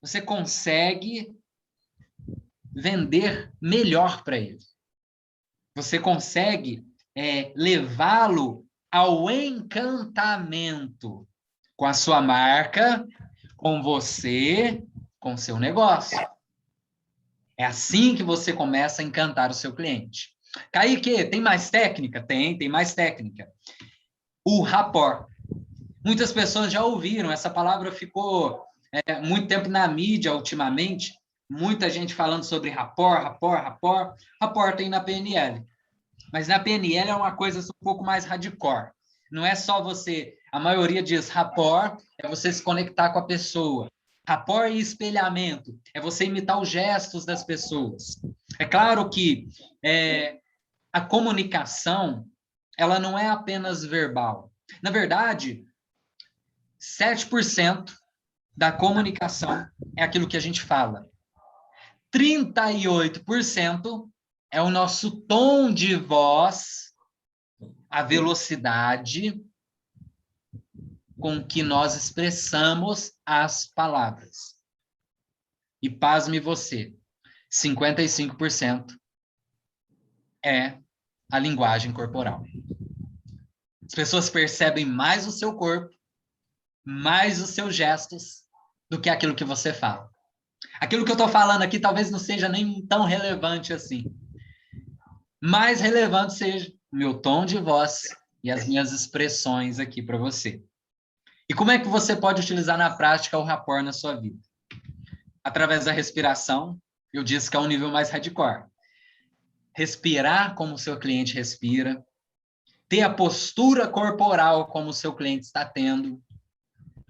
você consegue vender melhor para ele. Você consegue levá-lo ao encantamento com a sua marca, com você, com o seu negócio. É assim que você começa a encantar o seu cliente. Kaique, tem mais técnica? Tem mais técnica. O rapport. Muitas pessoas já ouviram, essa palavra ficou muito tempo na mídia ultimamente, muita gente falando sobre rapport, rapport, rapport. Rapport tem na PNL. Mas na PNL é uma coisa um pouco mais hardcore. Não é só você... A maioria diz rapport é você se conectar com a pessoa. Rapport e espelhamento é você imitar os gestos das pessoas. É claro que a comunicação, ela não é apenas verbal. Na verdade, 7% da comunicação é aquilo que a gente fala. 38% é o nosso tom de voz, a velocidade com que nós expressamos as palavras. E pasme você, 55% é a linguagem corporal. As pessoas percebem mais o seu corpo, mais os seus gestos, do que aquilo que você fala. Aquilo que eu estou falando aqui talvez não seja nem tão relevante assim. Mais relevante seja o meu tom de voz e as minhas expressões aqui para você. E como é que você pode utilizar na prática o rapport na sua vida? Através da respiração, eu disse que é um nível mais hardcore. Respirar como o seu cliente respira, ter a postura corporal como o seu cliente está tendo,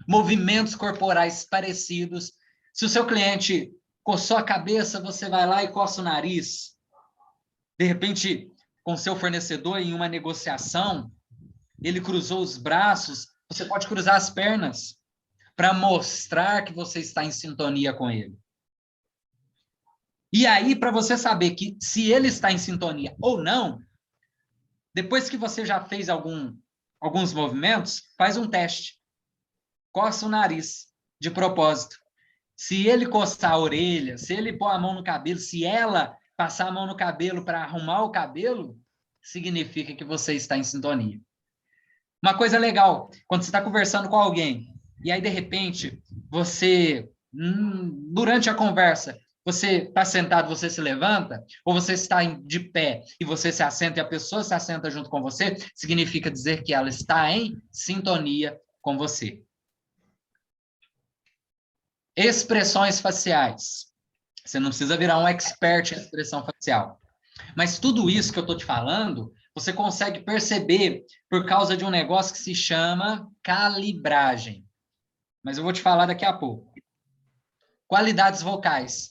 movimentos corporais parecidos. Se o seu cliente coçou a cabeça, você vai lá e coça o nariz. De repente, com seu fornecedor em uma negociação, ele cruzou os braços, você pode cruzar as pernas para mostrar que você está em sintonia com ele. E aí, para você saber que se ele está em sintonia ou não, depois que você já fez alguns movimentos, faz um teste. Coça o nariz, de propósito. Se ele coçar a orelha, se ele pôr a mão no cabelo, se ela passar a mão no cabelo para arrumar o cabelo, significa que você está em sintonia. Uma coisa legal, quando você está conversando com alguém, e aí, de repente, você, durante a conversa, você está sentado, você se levanta, ou você está de pé e você se assenta e a pessoa se assenta junto com você, significa dizer que ela está em sintonia com você. Expressões faciais. Você não precisa virar um expert em expressão facial. Mas tudo isso que eu estou te falando, você consegue perceber por causa de um negócio que se chama calibragem. Mas eu vou te falar daqui a pouco. Qualidades vocais.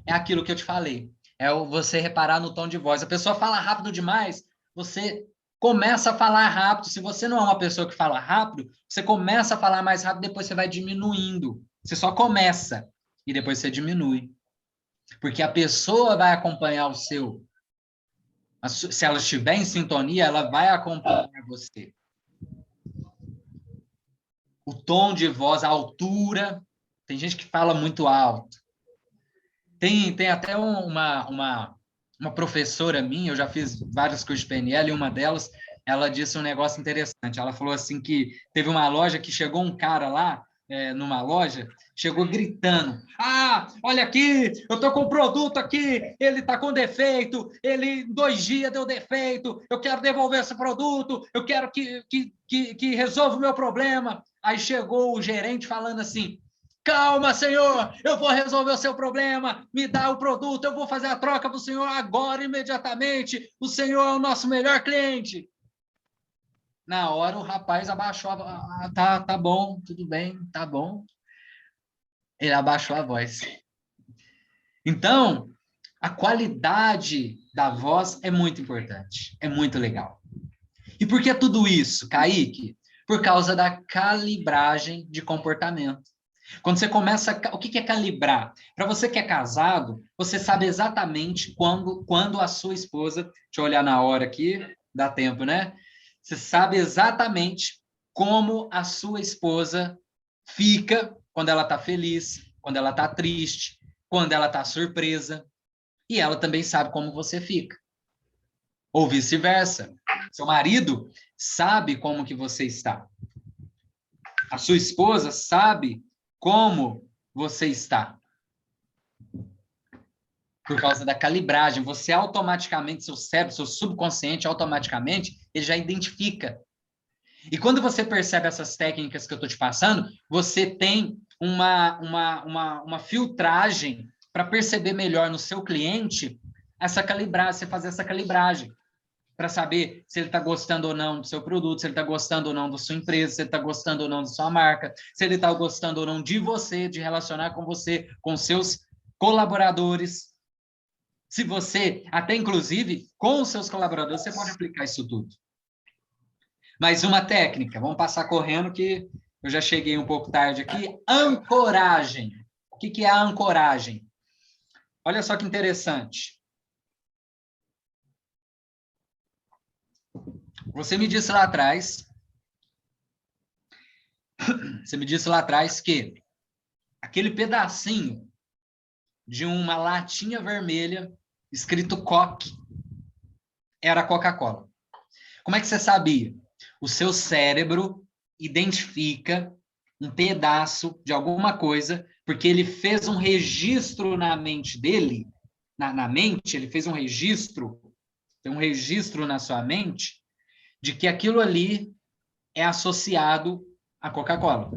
É aquilo que eu te falei. É você reparar no tom de voz. A pessoa fala rápido demais, você começa a falar rápido. Se você não é uma pessoa que fala rápido, você começa a falar mais rápido, depois você vai diminuindo. Você só começa e depois você diminui. Porque a pessoa vai acompanhar o seu. Se ela estiver em sintonia, ela vai acompanhar você. O tom de voz, a altura. Tem gente que fala muito alto. Tem até uma professora minha, eu já fiz vários cursos de PNL, e uma delas, ela disse um negócio interessante. Ela falou assim que teve uma loja que chegou um cara lá, numa loja, chegou gritando: ah, olha aqui, eu tô com um produto aqui, ele tá com defeito, ele em 2 dias deu defeito, eu quero devolver esse produto, eu quero que resolva o meu problema. Aí chegou o gerente falando assim: calma, senhor, eu vou resolver o seu problema, me dá o produto, eu vou fazer a troca para o senhor agora, imediatamente, o senhor é o nosso melhor cliente. Na hora, o rapaz abaixou, tá bom, tudo bem, tá bom. Ele abaixou a voz. Então, a qualidade da voz é muito importante, é muito legal. E por que tudo isso, Kaique? Por causa da calibragem de comportamento. Quando você começa... O que é calibrar? Para você que é casado, você sabe exatamente quando a sua esposa... Deixa eu olhar na hora aqui, dá tempo, né? Você sabe exatamente como a sua esposa fica quando ela está feliz, quando ela está triste, quando ela está surpresa. E ela também sabe como você fica. Ou vice-versa. Seu marido sabe como que você está. A sua esposa sabe como você está. por causa da calibragem. Você automaticamente, seu cérebro, seu subconsciente, automaticamente, ele já identifica. E quando você percebe essas técnicas que eu estou te passando, você tem uma filtragem para perceber melhor no seu cliente essa calibragem, você fazer essa calibragem, para saber se ele está gostando ou não do seu produto, se ele está gostando ou não da sua empresa, se ele está gostando ou não da sua marca, se ele está gostando ou não de você, de relacionar com você, com seus colaboradores. Se você, até inclusive, com os seus colaboradores, você pode aplicar isso tudo. Mais uma técnica, vamos passar correndo que eu já cheguei um pouco tarde aqui. Ancoragem. O que é a ancoragem? Olha só que interessante. Você me disse lá atrás que aquele pedacinho de uma latinha vermelha escrito Coke era Coca-Cola. Como é que você sabia? O seu cérebro identifica um pedaço de alguma coisa, porque ele fez um registro na mente dele, na mente, ele fez um registro, tem um registro na sua mente, de que aquilo ali é associado à Coca-Cola.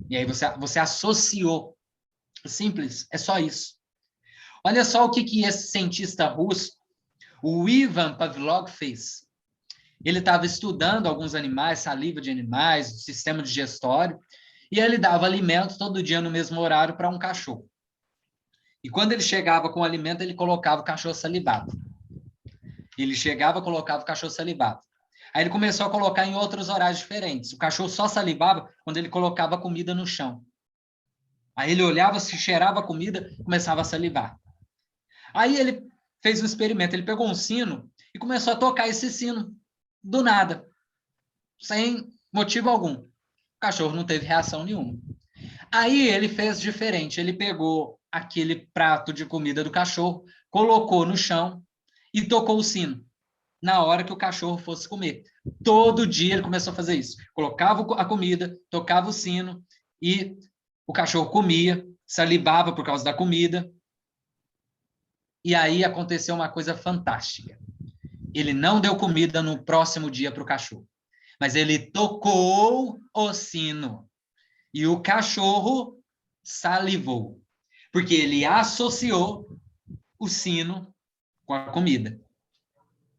E aí você associou. Simples, é só isso. Olha só o que esse cientista russo, o Ivan Pavlov, fez. Ele estava estudando alguns animais, saliva de animais, sistema digestório, e ele dava alimento todo dia no mesmo horário para um cachorro. E quando ele chegava com o alimento, ele colocava o cachorro salivado. Ele chegava, colocava o cachorro salivado. Aí ele começou a colocar em outros horários diferentes. O cachorro só salivava quando ele colocava a comida no chão. Aí ele olhava, se cheirava a comida, começava a salivar. Aí ele fez um experimento, ele pegou um sino e começou a tocar esse sino, do nada, sem motivo algum. O cachorro não teve reação nenhuma. Aí ele fez diferente, ele pegou aquele prato de comida do cachorro, colocou no chão e tocou o sino na hora que o cachorro fosse comer. Todo dia ele começou a fazer isso. Colocava a comida, tocava o sino e o cachorro comia, salivava por causa da comida. E aí aconteceu uma coisa fantástica. Ele não deu comida no próximo dia para o cachorro, mas ele tocou o sino e o cachorro salivou, porque ele associou o sino com a comida.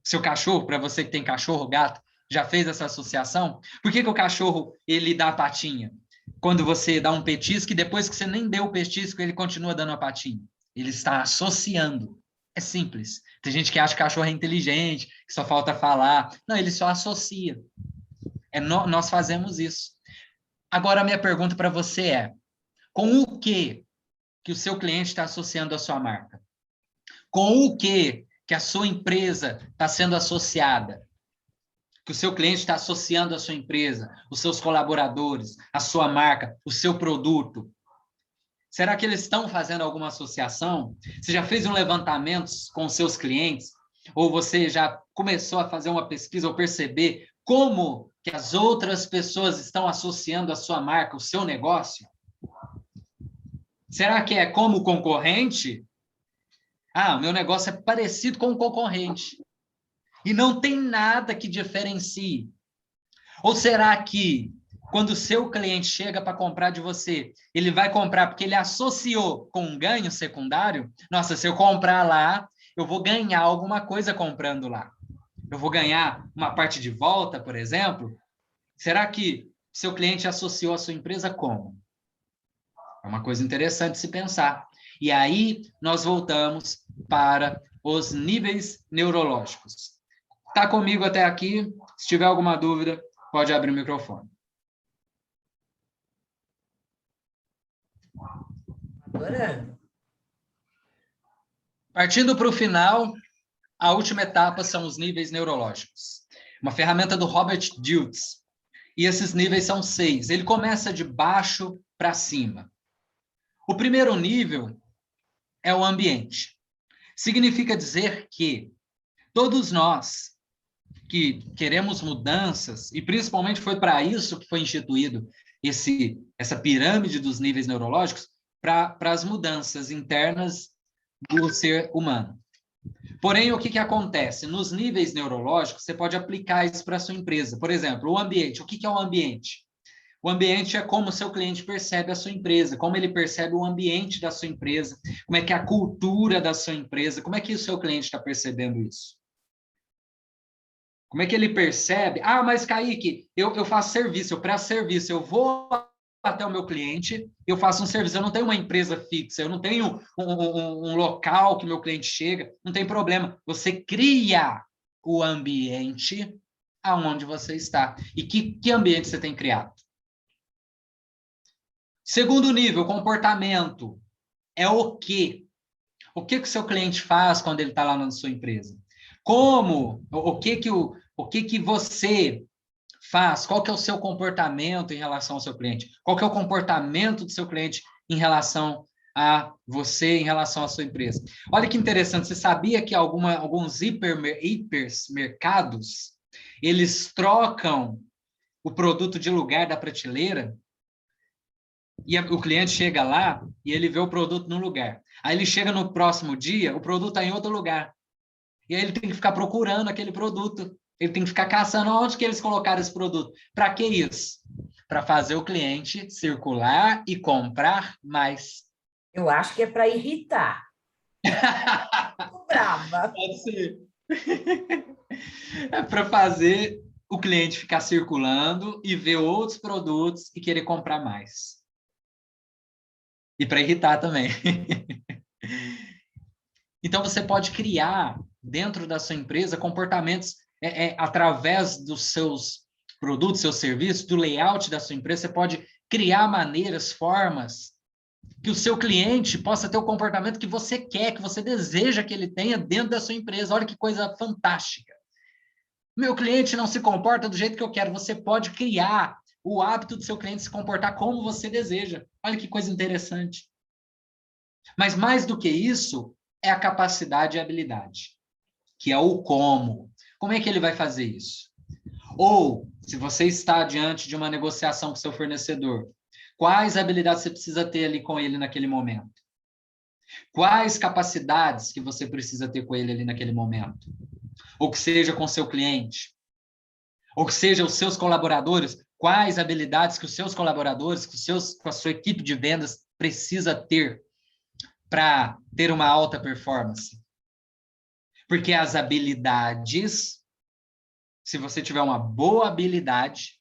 Seu cachorro, para você que tem cachorro, gato, já fez essa associação? Por que o cachorro ele dá a patinha? Quando você dá um petisco e depois que você nem deu o petisco, ele continua dando a patinha. Ele está associando. É simples. Tem gente que acha que cachorro é inteligente, que só falta falar. Não, ele só associa. Nós fazemos isso. Agora, a minha pergunta para você é: com o que o seu cliente está associando a sua marca? Com o que a sua empresa está sendo associada? Que o seu cliente está associando a sua empresa, os seus colaboradores, a sua marca, o seu produto? Será que eles estão fazendo alguma associação? Você já fez um levantamento com os seus clientes? Ou você já começou a fazer uma pesquisa ou perceber como que as outras pessoas estão associando a sua marca, o seu negócio? Será que é como o concorrente? Ah, o meu negócio é parecido com o concorrente. E não tem nada que diferencie. Ou será que, quando o seu cliente chega para comprar de você, ele vai comprar porque ele associou com um ganho secundário? Nossa, se eu comprar lá, eu vou ganhar alguma coisa comprando lá. Eu vou ganhar uma parte de volta, por exemplo? Será que seu cliente associou a sua empresa como? É uma coisa interessante se pensar. E aí, nós voltamos para os níveis neurológicos. Está comigo até aqui? Se tiver alguma dúvida, pode abrir o microfone. Adorando. Partindo para o final, a última etapa são os níveis neurológicos. Uma ferramenta do Robert Dilts. E esses níveis são 6. Ele começa de baixo para cima. O primeiro nível é o ambiente. Significa dizer que todos nós que queremos mudanças, e principalmente foi para isso que foi instituído essa pirâmide dos níveis neurológicos, para as mudanças internas do ser humano. Porém, o que acontece? Nos níveis neurológicos, você pode aplicar isso para a sua empresa. Por exemplo, o ambiente. O que é o ambiente? O ambiente é como o seu cliente percebe a sua empresa, como ele percebe o ambiente da sua empresa, como é que é a cultura da sua empresa, como é que o seu cliente está percebendo isso? Como é que ele percebe? Ah, mas Kaique, eu faço serviço, eu presto serviço, eu vou até o meu cliente, eu faço um serviço, eu não tenho uma empresa fixa, eu não tenho um local que meu cliente chega, não tem problema. Você cria o ambiente aonde você está. E que ambiente você tem criado? Segundo nível, comportamento. É o quê? O que o seu cliente faz quando ele está lá na sua empresa? Como? O que você faz? Qual que é o seu comportamento em relação ao seu cliente? Qual que é o comportamento do seu cliente em relação a você, em relação à sua empresa? Olha que interessante, você sabia que alguns hipermercados, eles trocam o produto de lugar da prateleira? E o cliente chega lá e ele vê o produto num lugar. Aí ele chega no próximo dia, o produto está em outro lugar. E aí ele tem que ficar procurando aquele produto. Ele tem que ficar caçando onde que eles colocaram esse produto. Para que isso? Para fazer o cliente circular e comprar mais. Eu acho que é para irritar. Tô brava. Pode ser. É para fazer o cliente ficar circulando e ver outros produtos e querer comprar mais. E para irritar também. Então, você pode criar dentro da sua empresa comportamentos através dos seus produtos, seus serviços, do layout da sua empresa. Você pode criar maneiras, formas que o seu cliente possa ter o comportamento que você quer, que você deseja que ele tenha dentro da sua empresa. Olha que coisa fantástica. Meu cliente não se comporta do jeito que eu quero. Você pode criar o hábito do seu cliente se comportar como você deseja. Olha que coisa interessante. Mas mais do que isso, é a capacidade e a habilidade, que é o como. Como é que ele vai fazer isso? Ou, se você está diante de uma negociação com seu fornecedor, quais habilidades você precisa ter ali com ele naquele momento? Quais capacidades que você precisa ter com ele ali naquele momento? Ou que seja com seu cliente? Ou que seja os seus colaboradores? Quais habilidades que os seus colaboradores, com a sua equipe de vendas precisa ter para ter uma alta performance? Porque as habilidades, se você tiver uma boa habilidade,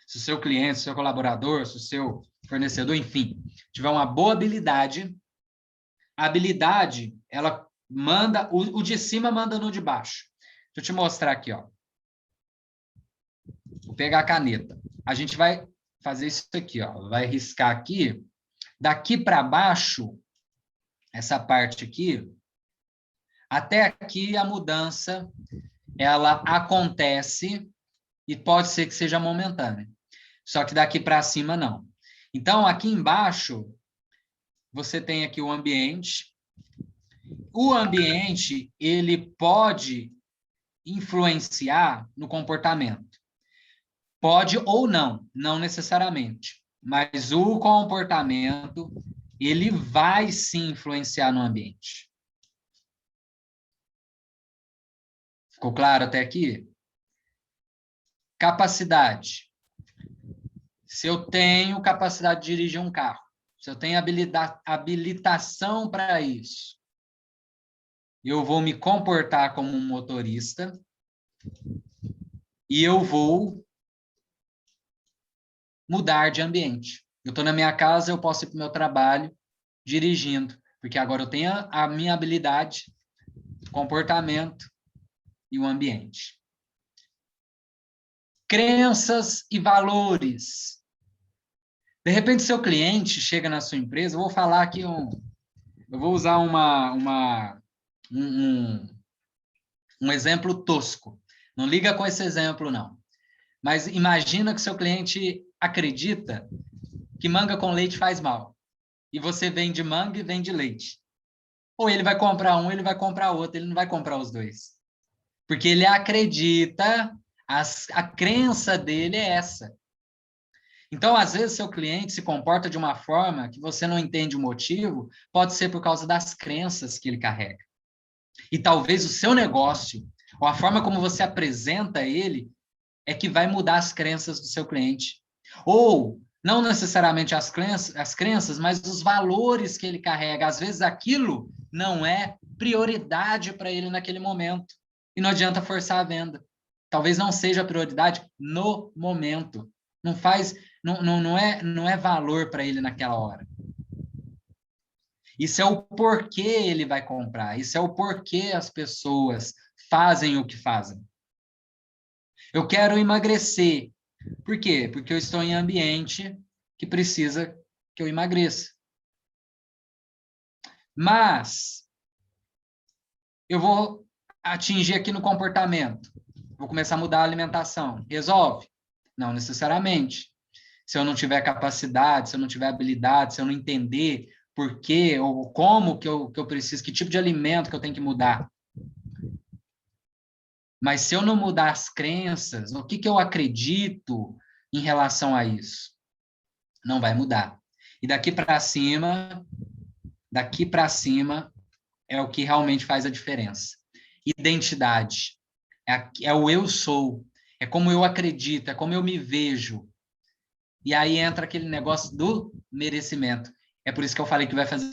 se o seu cliente, se o seu colaborador, se o seu fornecedor, enfim, tiver uma boa habilidade, a habilidade, ela manda, o de cima manda no de baixo. Deixa eu te mostrar aqui, ó. Vou pegar a caneta. A gente vai fazer isso aqui, ó. Vai riscar aqui. Daqui para baixo, essa parte aqui, até aqui a mudança, ela acontece e pode ser que seja momentânea. Só que daqui para cima, não. Então, aqui embaixo, você tem aqui o ambiente. O ambiente, ele pode influenciar no comportamento. Pode ou não, não necessariamente. Mas o comportamento, ele vai sim influenciar no ambiente. Ficou claro até aqui? Capacidade. Se eu tenho capacidade de dirigir um carro, se eu tenho habilitação para isso, eu vou me comportar como um motorista e eu vou mudar de ambiente. Eu estou na minha casa, eu posso ir para o meu trabalho dirigindo, porque agora eu tenho a minha habilidade, comportamento e o ambiente. Crenças e valores. De repente, seu cliente chega na sua empresa, eu vou falar aqui eu vou usar um exemplo tosco. Não liga com esse exemplo, não. Mas imagina que seu cliente acredita que manga com leite faz mal. E você vende manga e vende leite. Ou ele vai comprar um, ele vai comprar outro, ele não vai comprar os dois. Porque ele acredita, a crença dele é essa. Então, às vezes, seu cliente se comporta de uma forma que você não entende o motivo, pode ser por causa das crenças que ele carrega. E talvez o seu negócio, ou a forma como você apresenta ele, é que vai mudar as crenças do seu cliente. Ou, não necessariamente as crenças, mas os valores que ele carrega. Às vezes, aquilo não é prioridade para ele naquele momento. E não adianta forçar a venda. Talvez não seja prioridade no momento. Não é valor para ele naquela hora. Isso é o porquê ele vai comprar. Isso é o porquê as pessoas fazem o que fazem. Eu quero emagrecer. Por quê? Porque eu estou em ambiente que precisa que eu emagreça. Mas eu vou atingir aqui no comportamento. Vou começar a mudar a alimentação. Resolve? Não necessariamente. Se eu não tiver capacidade, se eu não tiver habilidade, se eu não entender por quê ou como que eu preciso, que tipo de alimento que eu tenho que mudar. Mas se eu não mudar as crenças, o que eu acredito em relação a isso? Não vai mudar. E daqui para cima é o que realmente faz a diferença. Identidade. É o eu sou. É como eu acredito, é como eu me vejo. E aí entra aquele negócio do merecimento. É por isso que eu falei que vai fazer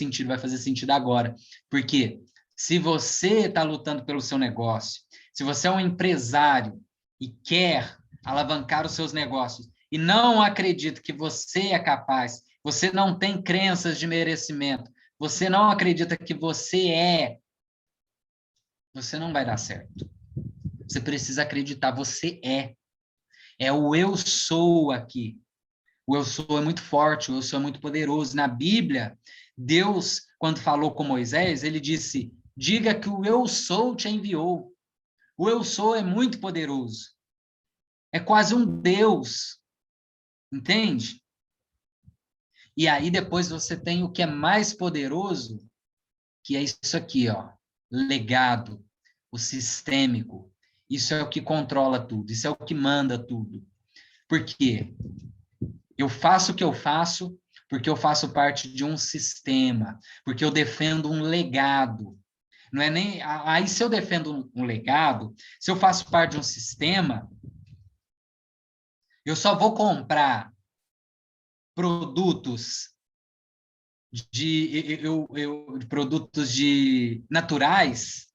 sentido agora. Porque se você está lutando pelo seu negócio, se você é um empresário e quer alavancar os seus negócios e não acredita que você é capaz, você não tem crenças de merecimento, você não acredita que você não vai dar certo. Você precisa acreditar, você é. É o eu sou aqui. O eu sou é muito forte, o eu sou é muito poderoso. Na Bíblia, Deus, quando falou com Moisés, ele disse: diga que o eu sou te enviou. O eu sou é muito poderoso. É quase um Deus. Entende? E aí depois você tem o que é mais poderoso, que é isso aqui, ó, legado, o sistêmico. Isso é o que controla tudo, isso é o que manda tudo. Por quê? Eu faço o que eu faço porque eu faço parte de um sistema, porque eu defendo um legado. Não é nem aí se eu defendo um legado, se eu faço parte de um sistema, eu só vou comprar produtos produtos de naturais,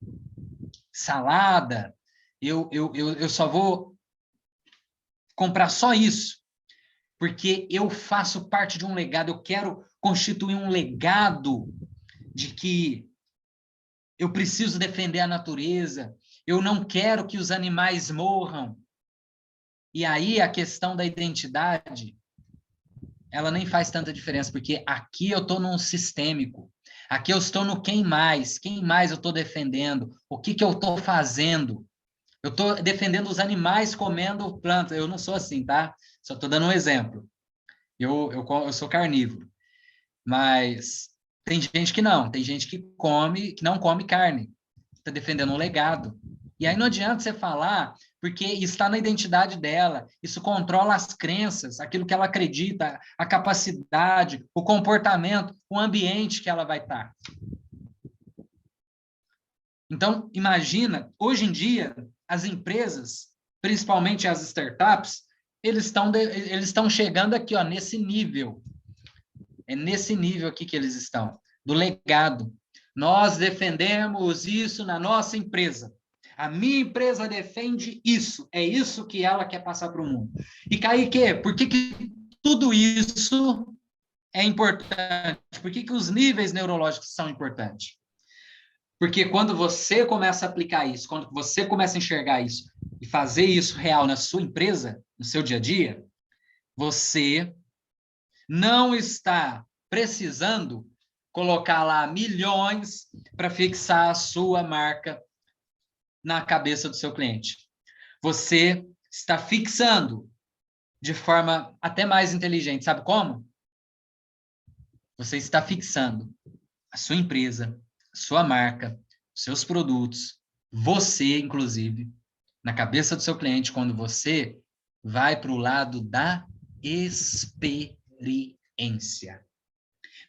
salada, eu só vou comprar só isso, porque eu faço parte de um legado, eu quero constituir um legado de que eu preciso defender a natureza, eu não quero que os animais morram. E aí a questão da identidade, ela nem faz tanta diferença, porque aqui eu estou num sistêmico, aqui eu estou no quem mais eu estou defendendo, o que eu estou fazendo. Eu estou defendendo os animais comendo plantas, eu não sou assim, tá? Só estou dando um exemplo. Eu sou carnívoro, mas tem gente que não, tem gente que não come carne, está defendendo um legado. E aí não adianta você falar, porque está na identidade dela, isso controla as crenças, aquilo que ela acredita, a capacidade, o comportamento, o ambiente que ela vai estar. Então, imagina, hoje em dia, as empresas, principalmente as startups, eles estão chegando aqui, ó, nesse nível. É nesse nível aqui que eles estão, do legado. Nós defendemos isso na nossa empresa. A minha empresa defende isso. É isso que ela quer passar para o mundo. E Kaique, por que tudo isso é importante? Por que os níveis neurológicos são importantes? Porque quando você começa a aplicar isso, quando você começa a enxergar isso e fazer isso real na sua empresa, no seu dia a dia, você não está precisando colocar lá milhões para fixar a sua marca na cabeça do seu cliente. Você está fixando de forma até mais inteligente. Sabe como? Você está fixando a sua empresa, a sua marca, seus produtos, você, inclusive, na cabeça do seu cliente, quando você vai para o lado da experiência.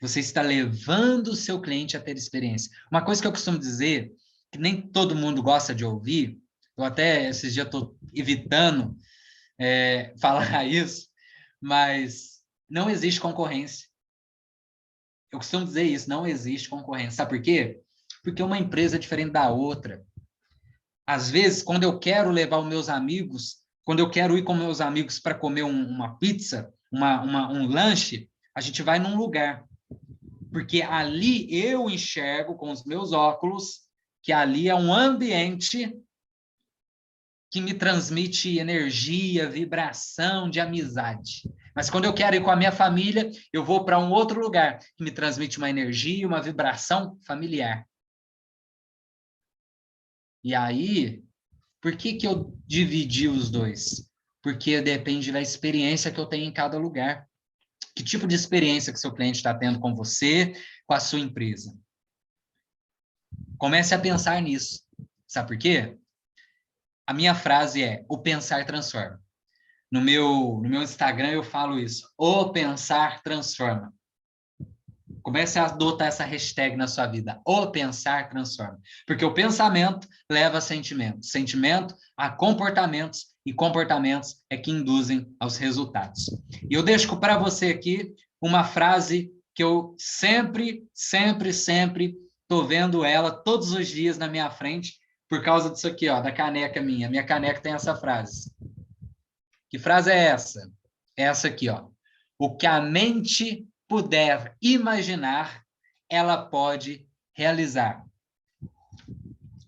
Você está levando o seu cliente a ter experiência. Uma coisa que eu costumo dizer, que nem todo mundo gosta de ouvir, eu até esses dias estou evitando falar isso, mas não existe concorrência. Eu costumo dizer isso, não existe concorrência. Sabe por quê? Porque uma empresa é diferente da outra. Às vezes, quando eu quero levar os meus amigos, quando eu quero ir com meus amigos para comer uma pizza, um lanche, a gente vai num lugar. Porque ali eu enxergo com os meus óculos que ali é um ambiente que me transmite energia, vibração de amizade. Mas quando eu quero ir com a minha família, eu vou para um outro lugar que me transmite uma energia, uma vibração familiar. E aí, por que eu dividi os dois? Porque depende da experiência que eu tenho em cada lugar. Que tipo de experiência que seu cliente está tendo com você, com a sua empresa? Comece a pensar nisso. Sabe por quê? A minha frase é: o pensar transforma. No meu Instagram eu falo isso. O pensar transforma. Comece a adotar essa hashtag na sua vida. O pensar transforma. Porque o pensamento leva a sentimentos. Sentimento a comportamentos. E comportamentos é que induzem aos resultados. E eu deixo para você aqui uma frase que eu sempre estou vendo ela todos os dias na minha frente por causa disso aqui, ó, da caneca minha. Minha caneca tem essa frase. Que frase é essa? É essa aqui, ó. O que a mente puder imaginar, ela pode realizar.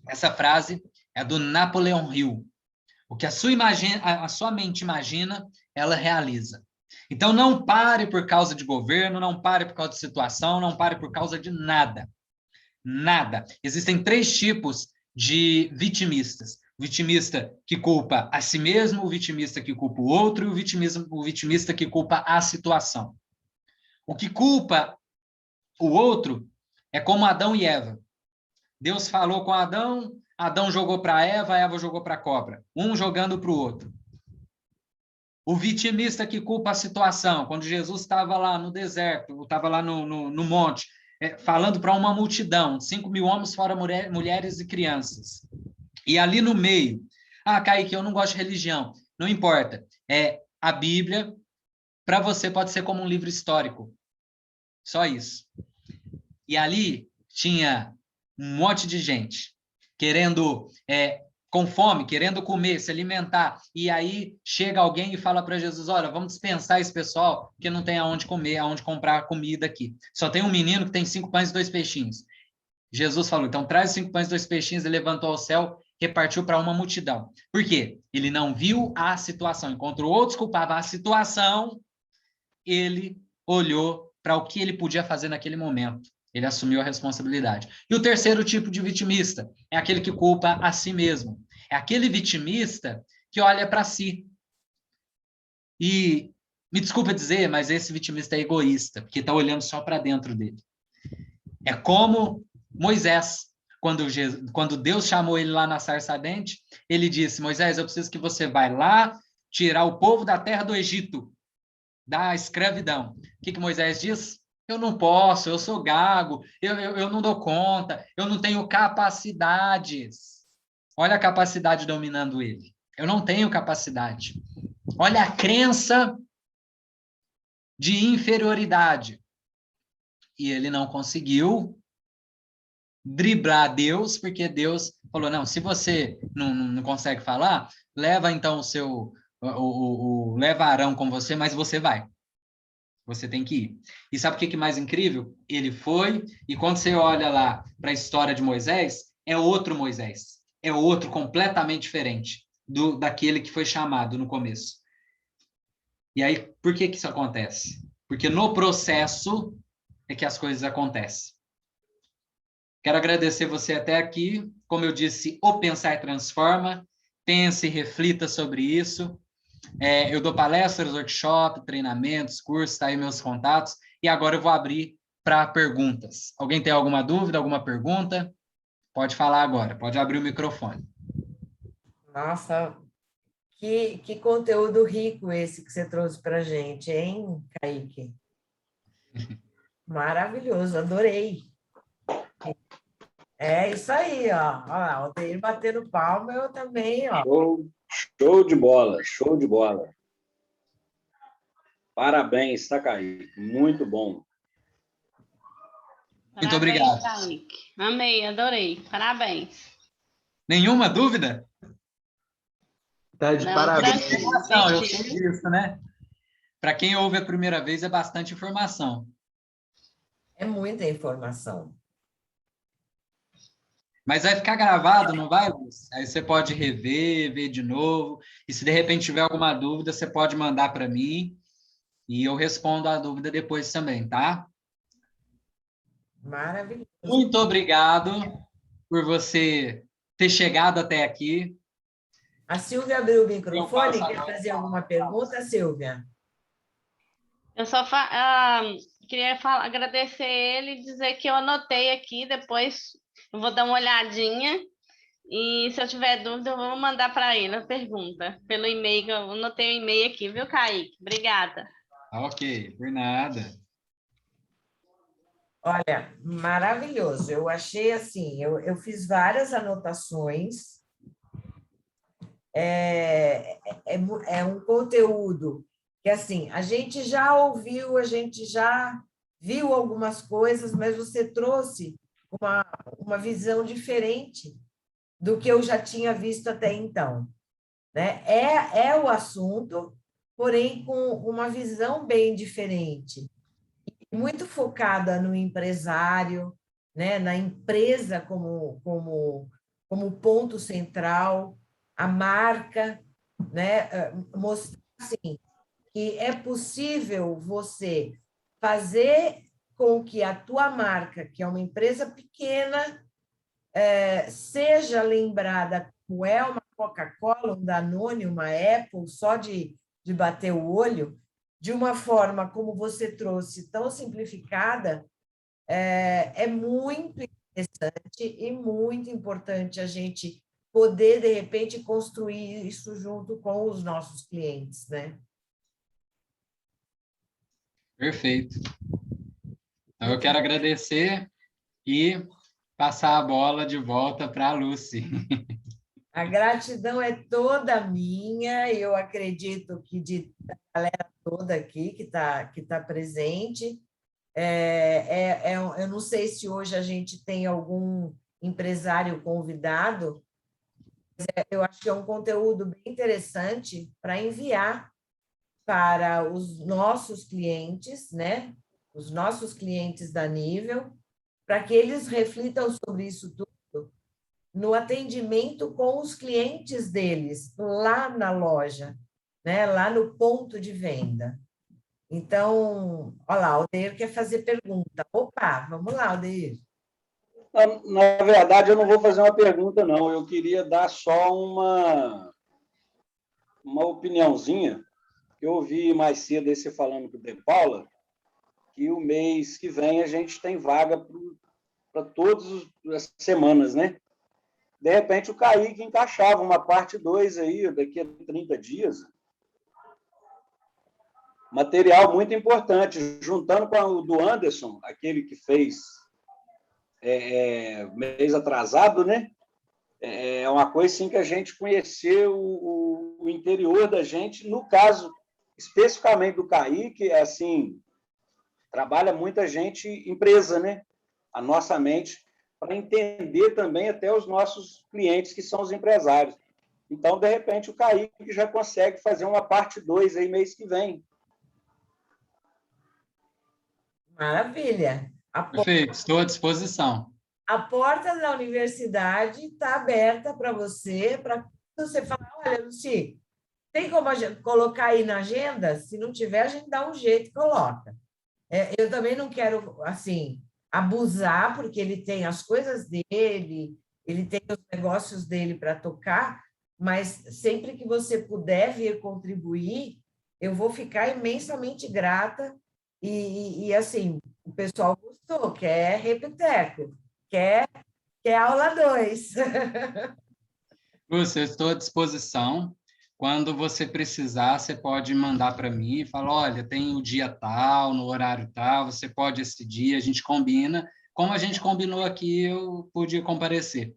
Essa frase é do Napoleão Hill. O que a sua mente imagina, ela realiza. Então, não pare por causa de governo, não pare por causa de situação, não pare por causa de nada. Nada. Existem 3 tipos de vitimistas. O vitimista que culpa a si mesmo, o vitimista que culpa o outro e o vitimista que culpa a situação. O que culpa o outro é como Adão e Eva. Deus falou com Adão, Adão jogou para Eva jogou para a cobra. Um jogando para o outro. O vitimista que culpa a situação, quando Jesus estava lá no deserto, estava lá no monte, falando para uma multidão, 5.000 homens fora mulheres e crianças. E ali no meio, Kaique, eu não gosto de religião. Não importa. A Bíblia, para você, pode ser como um livro histórico. Só isso. E ali tinha um monte de gente querendo, com fome, querendo comer, se alimentar. E aí chega alguém e fala para Jesus: olha, vamos dispensar esse pessoal, porque não tem aonde comer, aonde comprar comida aqui. Só tem um menino que tem 5 pães e 2 peixinhos. Jesus falou: então traz 5 pães e 2 peixinhos, e levantou ao céu, repartiu para uma multidão. Por quê? Ele não viu a situação. Enquanto outros culpavam a situação, ele olhou para o que ele podia fazer naquele momento. Ele assumiu a responsabilidade. E o terceiro tipo de vitimista é aquele que culpa a si mesmo. É aquele vitimista que olha para si. E me desculpa dizer, mas esse vitimista é egoísta, porque está olhando só para dentro dele. É como Moisés. Quando Deus chamou ele lá na sarça ardente, ele disse: Moisés, eu preciso que você vá lá tirar o povo da terra do Egito, da escravidão. O que Moisés diz? Eu não posso, eu sou gago, eu não dou conta, eu não tenho capacidades. Olha a capacidade dominando ele. Eu não tenho capacidade. Olha a crença de inferioridade. E ele não conseguiu driblar Deus, porque Deus falou: não, se você não consegue falar, leva então leva Arão com você, mas você vai. Você tem que ir. E sabe o que é mais incrível? Ele foi, e quando você olha lá para a história de Moisés, é outro Moisés. É outro completamente diferente daquele que foi chamado no começo. E aí, por que isso acontece? Porque no processo é que as coisas acontecem. Quero agradecer você até aqui. Como eu disse, o Pensar Transforma. Pense, reflita sobre isso. Eu dou palestras, workshop, treinamentos, cursos, tá aí meus contatos. E agora eu vou abrir para perguntas. Alguém tem alguma dúvida, alguma pergunta? Pode falar agora, pode abrir o microfone. Nossa, Que conteúdo rico esse que você trouxe para a gente, hein, Kaique? Maravilhoso, adorei. É isso aí, ó. Olha lá, o Altair batendo palma, eu também, ó. Show de bola, show de bola. Parabéns, tá, Kaique? Muito bom. Muito obrigado. Kaique. Amei, adorei. Parabéns. Nenhuma dúvida? Tá de Não, parabéns. Informação, eu sei disso, né? Para quem ouve a primeira vez, é bastante informação. É muita informação. Mas vai ficar gravado, não vai, Lúcia? Aí você pode rever, ver de novo. E se de repente tiver alguma dúvida, você pode mandar para mim e eu respondo a dúvida depois também, tá? Maravilhoso. Muito obrigado por você ter chegado até aqui. A Silvia abriu o microfone. Quer fazer alguma pergunta, Silvia? Eu só queria agradecer ele e dizer que eu anotei aqui, depois eu vou dar uma olhadinha e se eu tiver dúvida eu vou mandar para ele a pergunta pelo e-mail, eu anotei o e-mail aqui, viu, Kaique? Obrigada. Ok, por nada. Olha, maravilhoso. Eu achei assim, eu fiz várias anotações. É um conteúdo que, assim, a gente já ouviu, a gente já viu algumas coisas, mas você trouxe uma visão diferente do que eu já tinha visto até então, né? É o assunto, porém com uma visão bem diferente, muito focada no empresário, né? Na empresa como ponto central, a marca, né? Mostrar assim, que é possível você fazer com que a tua marca, que é uma empresa pequena, seja lembrada como é uma Coca-Cola, um Danone, uma Apple, só de bater o olho, de uma forma como você trouxe, tão simplificada, é muito interessante e muito importante a gente poder, de repente, construir isso junto com os nossos clientes, né? Perfeito. Então, eu quero agradecer e passar a bola de volta para a Lucy. A gratidão é toda minha, eu acredito que da galera toda aqui que tá presente. Eu não sei se hoje a gente tem algum empresário convidado, mas eu acho que é um conteúdo bem interessante para enviar para os nossos clientes, né? Os nossos clientes da Nível, para que eles reflitam sobre isso tudo no atendimento com os clientes deles, lá na loja, né? Lá no ponto de venda. Então, olha lá, o Aldeir quer fazer pergunta. Opa, vamos lá, Aldeir. Na verdade, eu não vou fazer uma pergunta, não. Eu queria dar só uma opiniãozinha. Eu ouvi mais cedo você falando com o De Paula, que o mês que vem a gente tem vaga para todas as semanas, né? De repente, o Kaique encaixava uma parte 2 aí, daqui a 30 dias. Material muito importante, juntando com o do Anderson, aquele que fez mês atrasado, né? É uma coisa assim que a gente conheceu o interior da gente, no caso, especificamente do Kaique, assim, trabalha muita gente, empresa, né? A nossa mente, para entender também até os nossos clientes, que são os empresários. Então, de repente, o Kaique já consegue fazer uma parte 2 aí mês que vem. Maravilha. Perfeito, estou à disposição. A porta da universidade está aberta para você falar, olha, Luci, tem como a gente colocar aí na agenda? Se não tiver, a gente dá um jeito e coloca. Eu também não quero, assim, abusar, porque ele tem as coisas dele, ele tem os negócios dele para tocar, mas sempre que você puder vir contribuir, eu vou ficar imensamente grata assim, o pessoal gostou, quer repeteco, quer aula 2. Lúcia, eu estou à disposição. Quando você precisar, você pode mandar para mim e falar, olha, tem o dia tal, no horário tal, você pode esse dia, a gente combina. Como a gente combinou aqui, eu podia comparecer.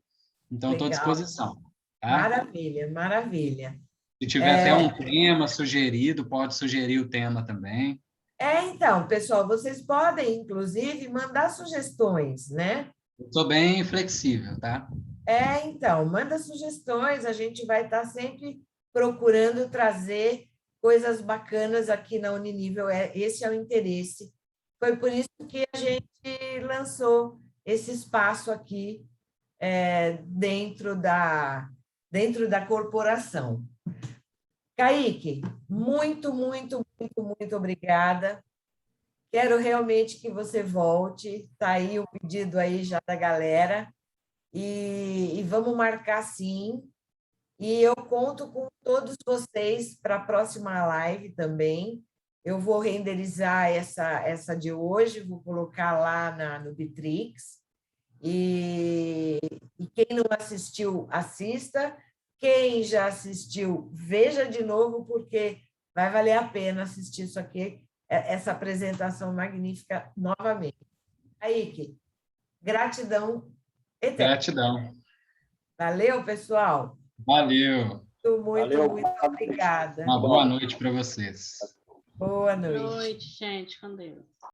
Então, estou à Legal. disposição, tá? Maravilha, maravilha. Se tiver até um tema sugerido, pode sugerir o tema também. Então, pessoal, vocês podem, inclusive, mandar sugestões, né? Eu sou bem flexível, tá? Então, manda sugestões, a gente vai estar sempre procurando trazer coisas bacanas aqui na Uninível, esse é o interesse. Foi por isso que a gente lançou esse espaço aqui dentro da corporação. Kaique, muito, muito, muito, muito obrigada. Quero realmente que você volte, está aí o pedido aí já da galera, e vamos marcar sim. E eu conto com todos vocês para a próxima live também. Eu vou renderizar essa de hoje, vou colocar lá no Bitrix. E quem não assistiu, assista. Quem já assistiu, veja de novo, porque vai valer a pena assistir isso aqui, essa apresentação magnífica novamente. Kaique, gratidão eterna. Gratidão. Valeu, pessoal. Valeu. Muito, Valeu. muito obrigada. Uma boa noite para vocês. Boa Boa noite. noite, gente. Com Deus.